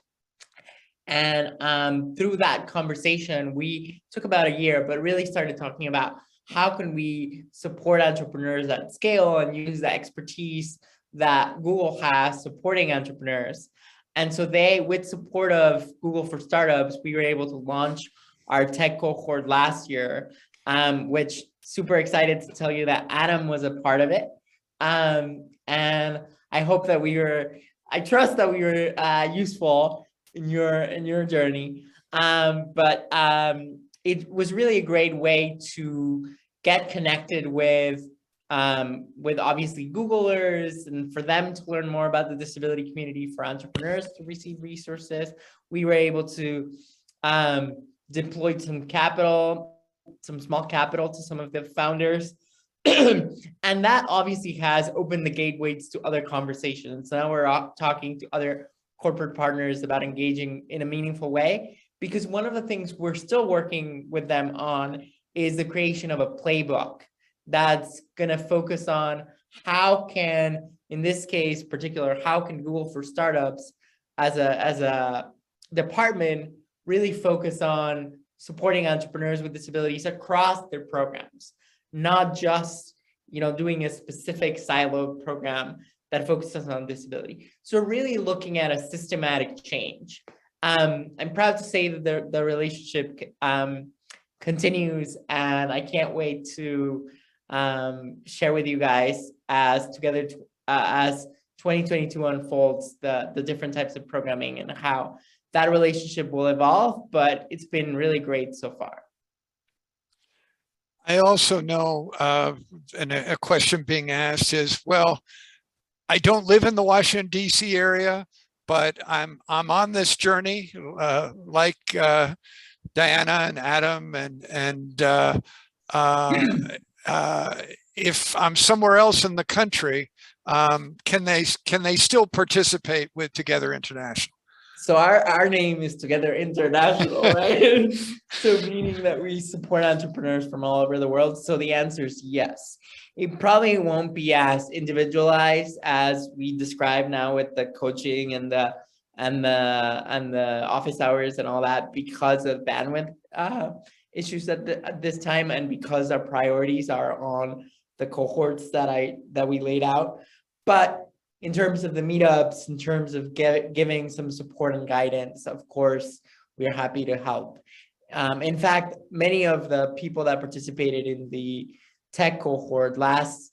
And through that conversation, we took about a year, but really started talking about how can we support entrepreneurs at scale and use the expertise that Google has supporting entrepreneurs. And so with support of Google for Startups, we were able to launch our tech cohort last year, which super excited to tell you that Adam was a part of it. And I hope that I trust that we were useful in your journey. But it was really a great way to get connected with obviously Googlers, and for them to learn more about the disability community, for entrepreneurs to receive resources. We were able to deploy some small capital to some of the founders. And that obviously has opened the gateways to other conversations. Now we're talking to other corporate partners about engaging in a meaningful way. because one of the things we're still working with them on is the creation of a playbook that's going to focus on how can, in this case particular, how can Google for Startups as a department really focus on supporting entrepreneurs with disabilities across their programs, not just, you know, doing a specific siloed program that focuses on disability. So really looking at a systematic change. I'm proud to say that the relationship continues, and I can't wait to share with you guys as 2022 unfolds the different types of programming and how that relationship will evolve, but it's been really great so far. I also know, and a question being asked is, well, I don't live in the Washington, D.C. area, but I'm on this journey, like Diana and Adam, and if I'm somewhere else in the country, can they still participate with Together International? So our name is Together International, right? So meaning that we support entrepreneurs from all over the world. So the answer is yes. It probably won't be as individualized as we describe now with the coaching and the office hours and all that, because of bandwidth issues at this time, and because our priorities are on the cohorts that we laid out. But in terms of the meetups, in terms of giving some support and guidance, of course, we are happy to help. In fact, many of the people that participated in the tech cohort last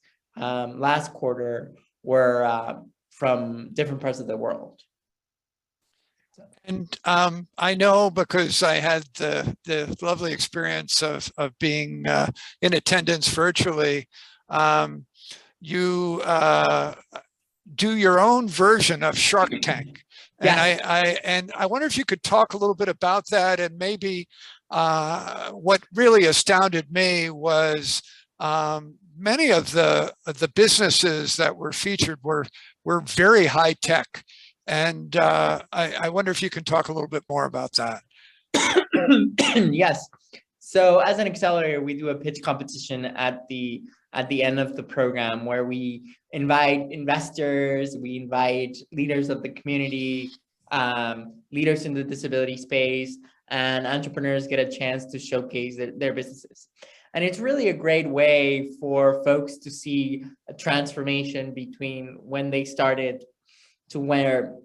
quarter were from different parts of the world. And I know, because I had the lovely experience of being in attendance virtually, you do your own version of Shark Tank. And Yes. I wonder if you could talk a little bit about that, and maybe what really astounded me was many of the businesses that were featured were very high tech. And I wonder if you can talk a little bit more about that. Yes. So as an accelerator, we do a pitch competition at the end of the program, where we invite investors, we invite leaders of the community, leaders in the disability space, and entrepreneurs get a chance to showcase their businesses. And it's really a great way for folks to see a transformation between when they started to where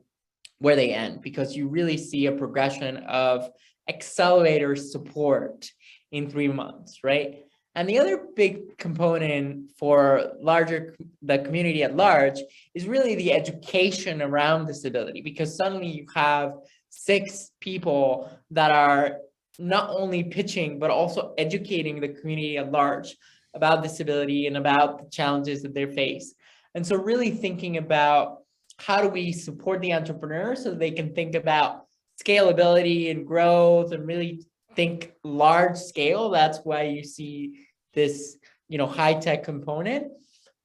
they end, because you really see a progression of accelerator support in 3 months, right? And the other big component for the community at large is really the education around disability, because suddenly you have 6 people that are not only pitching, but also educating the community at large about disability and about the challenges that they face. And so really thinking about how do we support the entrepreneurs so they can think about scalability and growth and really think large scale. That's why you see this, high tech component.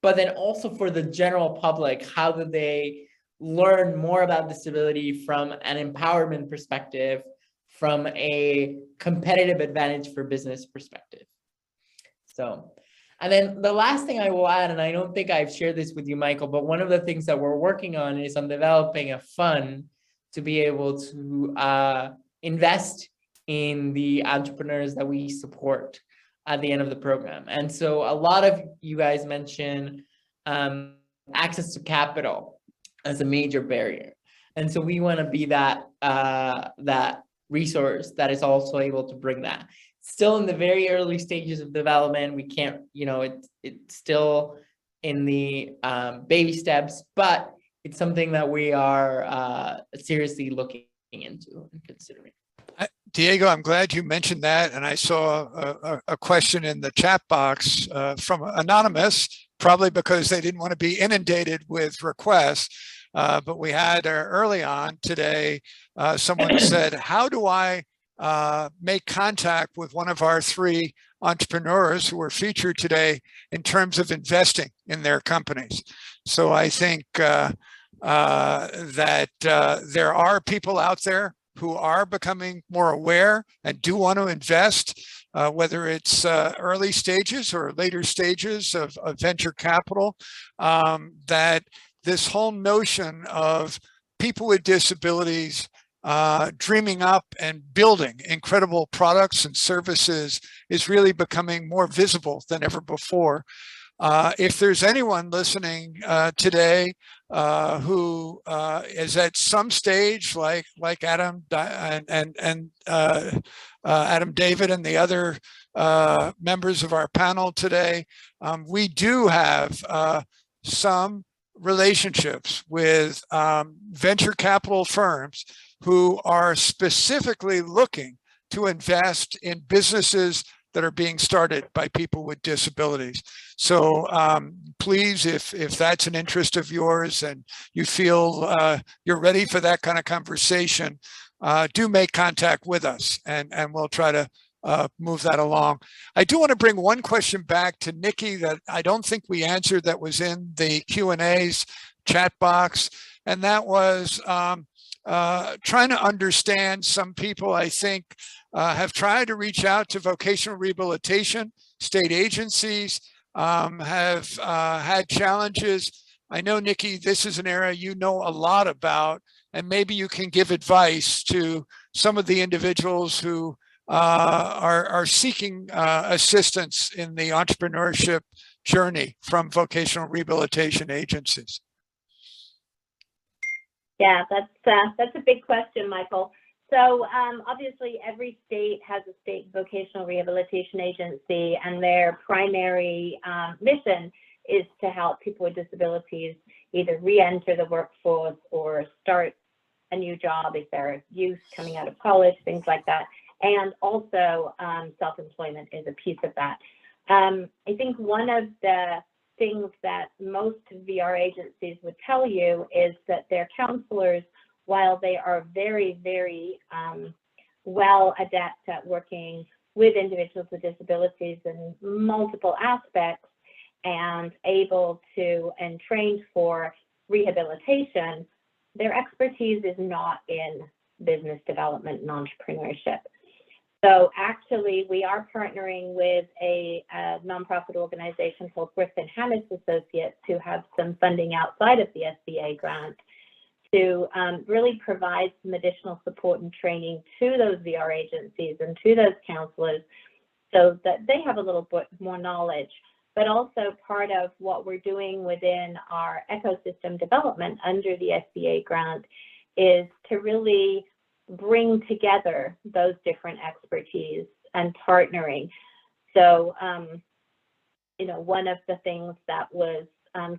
But then also for the general public, how do they learn more about disability from an empowerment perspective, from a competitive advantage for business perspective? So, and then the last thing I will add, and I don't think I've shared this with you, Michael, but one of the things that we're working on is on developing a fund to be able to invest in the entrepreneurs that we support at the end of the program. And so a lot of you guys mentioned access to capital as a major barrier. And so we want to be that resource that is also able to bring that. Still in the very early stages of development. We can't, it's still in the baby steps, but it's something that we are seriously looking into and considering. Diego, I'm glad you mentioned that. And I saw a question in the chat box from Anonymous, probably because they didn't want to be inundated with requests. But we had early on today, someone said, how do I make contact with one of our 3 entrepreneurs who were featured today in terms of investing in their companies? So I think that there are people out there who are becoming more aware and do want to invest, whether it's early stages or later stages of venture capital, that this whole notion of people with disabilities dreaming up and building incredible products and services is really becoming more visible than ever before. If there's anyone listening today who is at some stage, like Adam and Adam David and the other members of our panel today, we do have some relationships with venture capital firms who are specifically looking to invest in businesses that are being started by people with disabilities. So please, if that's an interest of yours and you feel you're ready for that kind of conversation, do make contact with us, and we'll try to move that along. I do want to bring one question back to Nikki that I don't think we answered, that was in the Q&A's chat box, and that was trying to understand, some people, I think, have tried to reach out to vocational rehabilitation, state agencies, have had challenges. I know, Nikki, this is an area you know a lot about, and maybe you can give advice to some of the individuals who are seeking assistance in the entrepreneurship journey from vocational rehabilitation agencies. Yeah, that's a big question, Michael. So obviously every state has a state vocational rehabilitation agency, and their primary mission is to help people with disabilities either re-enter the workforce or start a new job if they're youth coming out of college, things like that. And also self-employment is a piece of that. I think one of the things that most VR agencies would tell you is that their counselors, while they are very, very well adept at working with individuals with disabilities in multiple aspects and able to and trained for rehabilitation, their expertise is not in business development and entrepreneurship. So actually, we are partnering with a nonprofit organization called Griffin Hannes Associates, who have some funding outside of the SBA grant, to really provide some additional support and training to those VR agencies and to those counselors so that they have a little bit more knowledge. But also part of what we're doing within our ecosystem development under the SBA grant is to really bring together those different expertise and partnering. So, you know, one of the things that was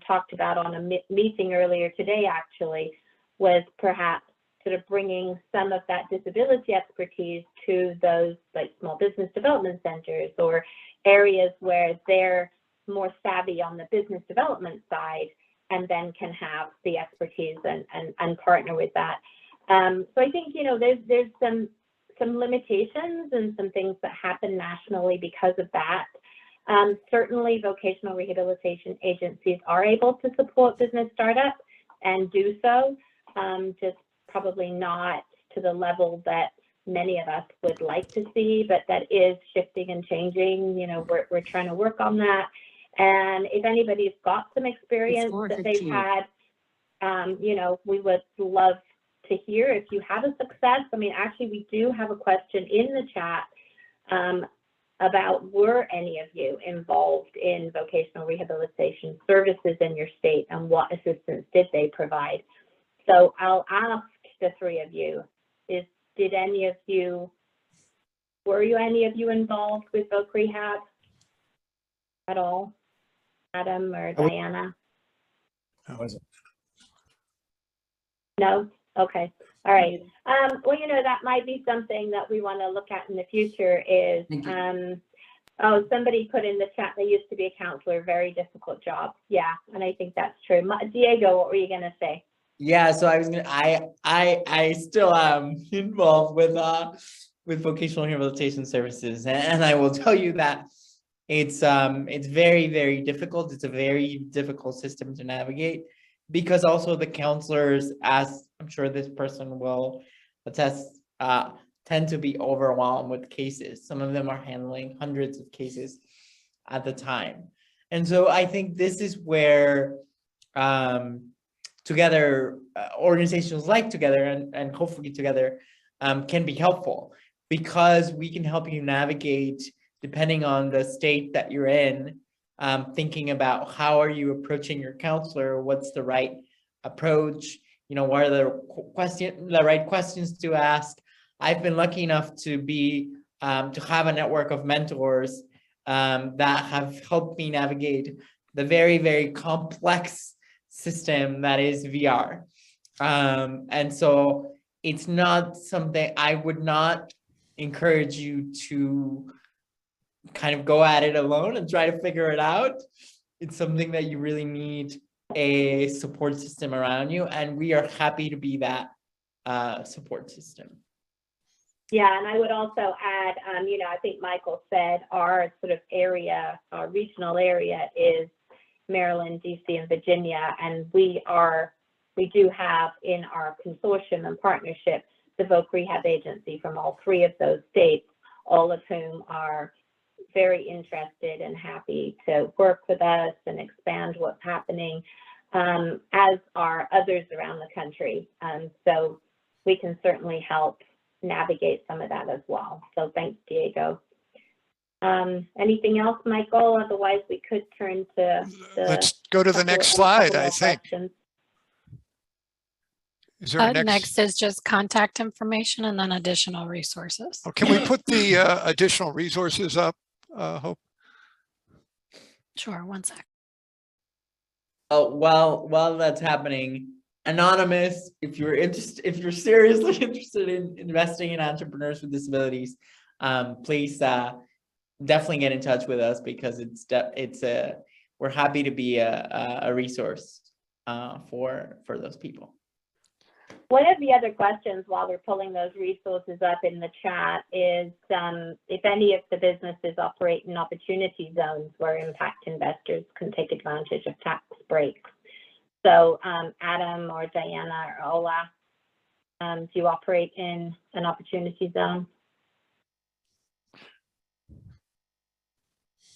talked about on a meeting earlier today actually was perhaps sort of bringing some of that disability expertise to those like small business development centers or areas where they're more savvy on the business development side, and then can have the expertise and partner with that. So I think, you know, there's some limitations and some things that happen nationally because of that. Certainly vocational rehabilitation agencies are able to support business startups and do so, just probably not to the level that many of us would like to see, but that is shifting and changing. You know, we're trying to work on that. And if anybody's got some experience that they've had, you know, we would love to hear if you have a success. I mean, actually, we do have a question in the chat about, were any of you involved in vocational rehabilitation services in your state, and what assistance did they provide? So I'll ask the three of you, were any of you involved with voc rehab at all? Adam or Diana? How was it? No? Okay. All right. Well, you know, that might be something that we want to look at in the future is, oh, somebody put in the chat, they used to be a counselor, very difficult job. Yeah, and I think that's true. Diego, what were you going to say? Yeah, so I still am involved with vocational rehabilitation services, and I will tell you that it's very, very difficult. It's a very difficult system to navigate, because also the counselors, as I'm sure this person will attest, tend to be overwhelmed with cases. Some of them are handling hundreds of cases at the time. And so I think this is where together, organizations like Together and hopefully Together can be helpful, because we can help you navigate, depending on the state that you're in, thinking about how are you approaching your counselor, what's the right approach, what are the right questions to ask. I've been lucky enough to be to have a network of mentors that have helped me navigate the very, very complex system that is VR. And so it's not something I would not encourage you to kind of go at it alone and try to figure it out. It's something that you really need a support system around you, and we are happy to be that support system. Yeah, and I would also add, I think Michael said our sort of area, our regional area is Maryland, DC, and Virginia, and we do have in our consortium and partnership the voc rehab agency from all three of those states, all of whom are very interested and happy to work with us and expand what's happening, as are others around the country. So we can certainly help navigate some of that as well. So thanks, Diego. Anything else, Michael? Otherwise, we could turn to let's go to the next slide, I think. Questions. Is there a Next is just contact information and then additional resources. Oh, can we put the additional resources up, Hope? Sure, one sec. Oh, while that's happening, Anonymous, if you're seriously interested in investing in entrepreneurs with disabilities, please definitely get in touch with us, because we're happy to be a resource for those people. One of the other questions while we're pulling those resources up in the chat is if any of the businesses operate in opportunity zones where impact investors can take advantage of tax breaks. So Adam or Diana or Ola, do you operate in an opportunity zone?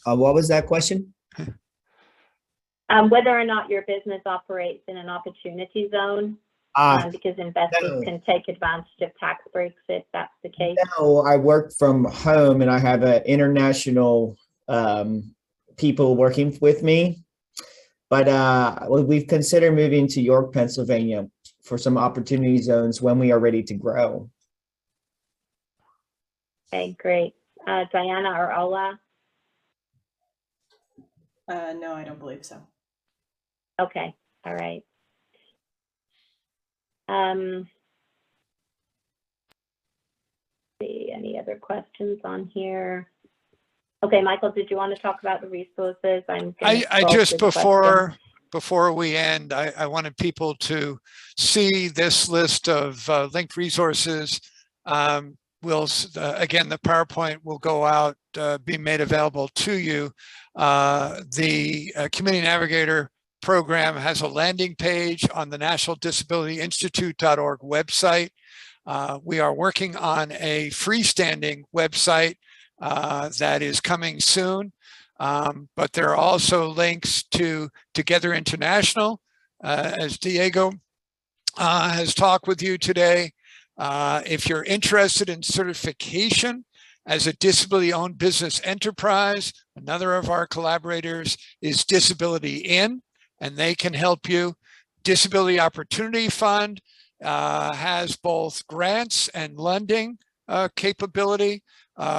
What was that question? Whether or not your business operates in an opportunity zone, because investors can take advantage of tax breaks if that's the case. No, I work from home and I have international people working with me. But we've considered moving to York, Pennsylvania for some opportunity zones when we are ready to grow. Okay, great. Diana or Ola? No, I don't believe so. Okay, all right. See, any other questions on here? Okay, Michael, did you want to talk about the resources? I just, before we end, I wanted people to see this list of linked resources. Again, the PowerPoint will go out, be made available to you. The Community Navigator program has a landing page on the National Disability Institute.org website. We are working on a freestanding website that is coming soon, but there are also links to Together International, as Diego has talked with you today. If you're interested in certification as a disability-owned business enterprise, another of our collaborators is Disability In, and they can help you. Disability Opportunity Fund has both grants and lending capability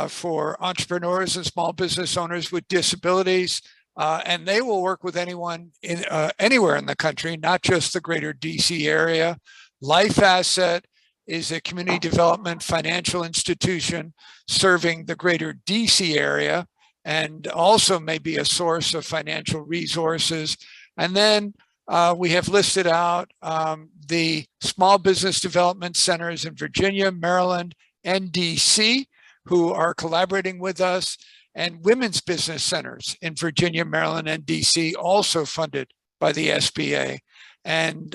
for entrepreneurs and small business owners with disabilities, and they will work with anyone anywhere in the country, not just the greater DC area. Life Asset is a community development financial institution serving the greater DC area and also may be a source of financial resources. And then we have listed out the small business development centers in Virginia, Maryland, and DC, who are collaborating with us, and women's business centers in Virginia, Maryland, and DC, also funded by the SBA. And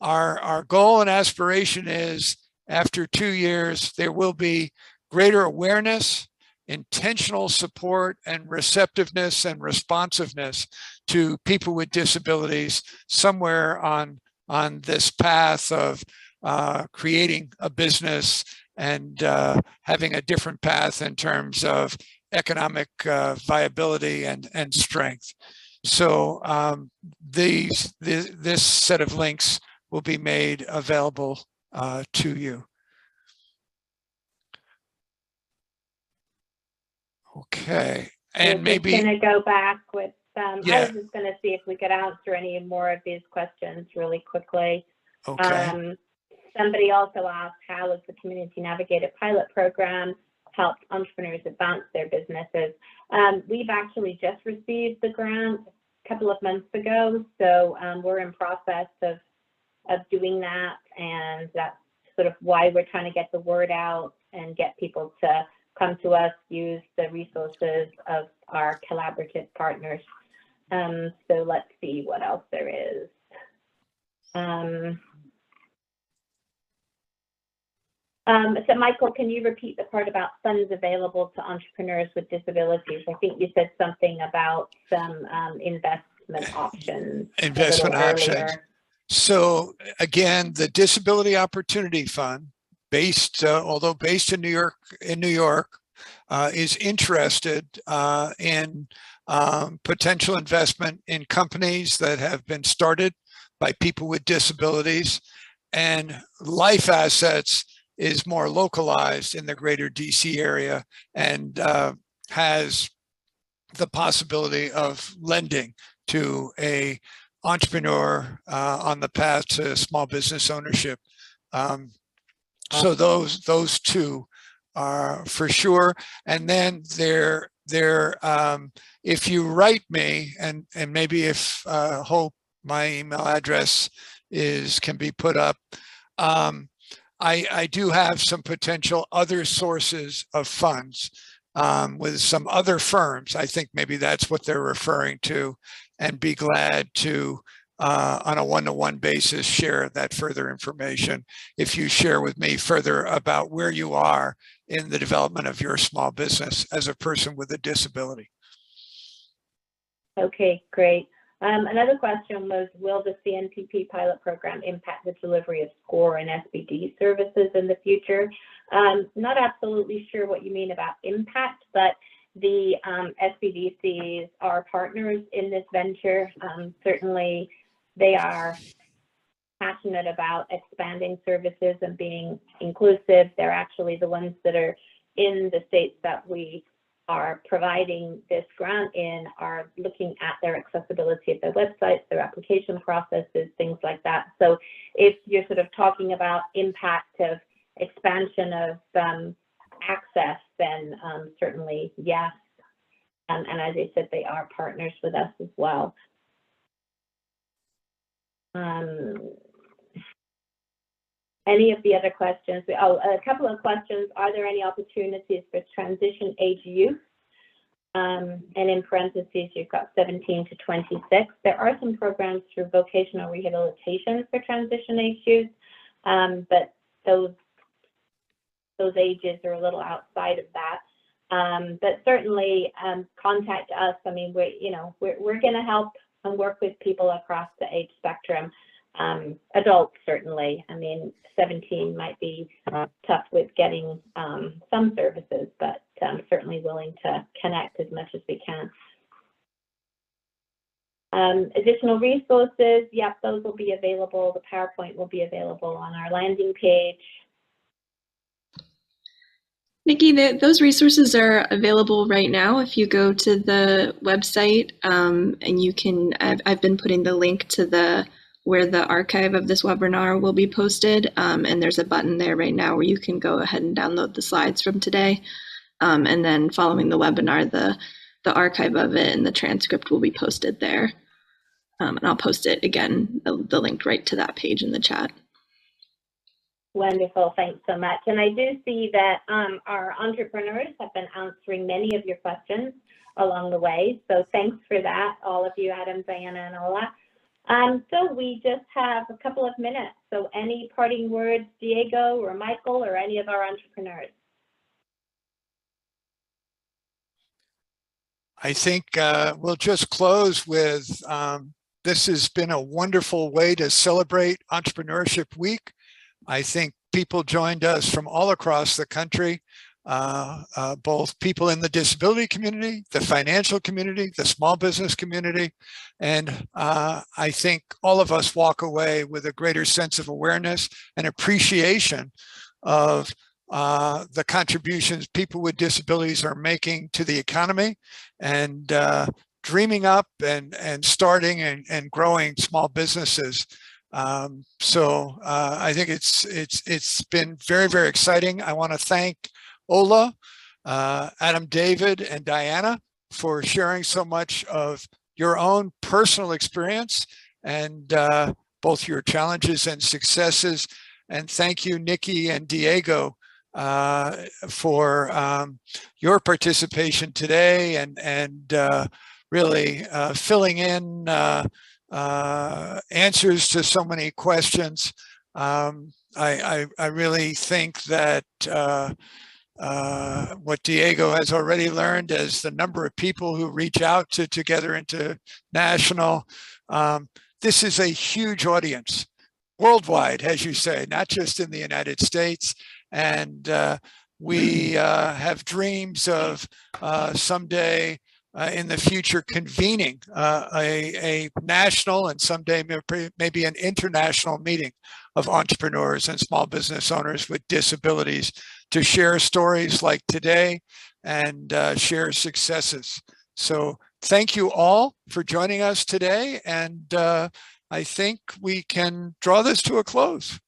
our goal and aspiration is, after 2 years, there will be greater awareness, intentional support, and receptiveness and responsiveness to people with disabilities somewhere on this path of creating a business and having a different path in terms of economic viability and strength. So this set of links will be made available to you. Okay, and maybe I'm just going to go back with, Yeah. I was just going to see if we could answer any more of these questions really quickly. okay. Somebody also asked, how has the Community Navigator pilot program helped entrepreneurs advance their businesses? We've actually just received the grant a couple of months ago, so we're in process of doing that, and that's sort of why we're trying to get the word out and get people to come to us, use the resources of our collaborative partners. So let's see what else there is. So Michael, can you repeat the part about funds available to entrepreneurs with disabilities? I think you said something about some investment options. Investment options. Earlier. So again, the Disability Opportunity Fund, although based in New York, is interested in potential investment in companies that have been started by people with disabilities, and life assets is more localized in the greater DC area and has the possibility of lending to a entrepreneur on the path to small business ownership. So those two are for sure. And then if you write me, and maybe if hope my email address can be put up, I do have some potential other sources of funds with some other firms. I think maybe that's what they're referring to, and be glad to, on a one-to-one basis, share that further information if you share with me further about where you are in the development of your small business as a person with a disability. Okay, great. Another question was, will the CNPP pilot program impact the delivery of SCORE and SBD services in the future? Not absolutely sure what you mean about impact, but the SBDCs are partners in this venture. Certainly, they are passionate about expanding services and being inclusive. They're actually the ones that are in the states that we are providing this grant in, are looking at their accessibility of their websites, their application processes, things like that. So if you're sort of talking about impact of expansion of access, then certainly yes. And as I said, they are partners with us as well. Any of the other questions? Oh, a couple of questions. Are there any opportunities for transition age youth? And in parentheses, you've got 17 to 26. There are some programs through vocational rehabilitation for transition age youth, but those ages are a little outside of that. But certainly contact us. I mean, we're going to help and work with people across the age spectrum. Adults, certainly. I mean, 17 might be tough with getting some services, but I'm certainly willing to connect as much as we can. Additional resources, yep, those will be available. The PowerPoint will be available on our landing page. Nikki, those resources are available right now. If you go to the website, and you can, I've been putting the link to where the archive of this webinar will be posted, and there's a button there right now where you can go ahead and download the slides from today, and then following the webinar, the archive of it and the transcript will be posted there, and I'll post it again, the link right to that page in the chat. Wonderful, thanks so much. And I do see that our entrepreneurs have been answering many of your questions along the way, so thanks for that, all of you, Adam, Diana, and Ola. So we just have a couple of minutes. So any parting words, Diego or Michael or any of our entrepreneurs? I think we'll just close with this has been a wonderful way to celebrate Entrepreneurship Week. I think people joined us from all across the country, both people in the disability community, the financial community, the small business community. And I think all of us walk away with a greater sense of awareness and appreciation of the contributions people with disabilities are making to the economy, and dreaming up and starting and growing small businesses. So I think it's been very, very exciting. I want to thank Ola, Adam David, and Diana for sharing so much of your own personal experience and both your challenges and successes. And thank you, Nikki and Diego, for your participation today and really filling in answers to so many questions. I really think that what Diego has already learned as the number of people who reach out to Together International, this is a huge audience worldwide, as you say, not just in the United States. And we have dreams of someday in the future convening a national and someday maybe an international meeting of entrepreneurs and small business owners with disabilities to share stories like today and share successes. So thank you all for joining us today. And I think we can draw this to a close.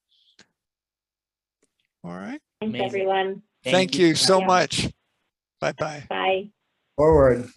All right. Thanks, Amazing. everyone. Thank you so Yeah. much. Bye-bye. Bye. Forward.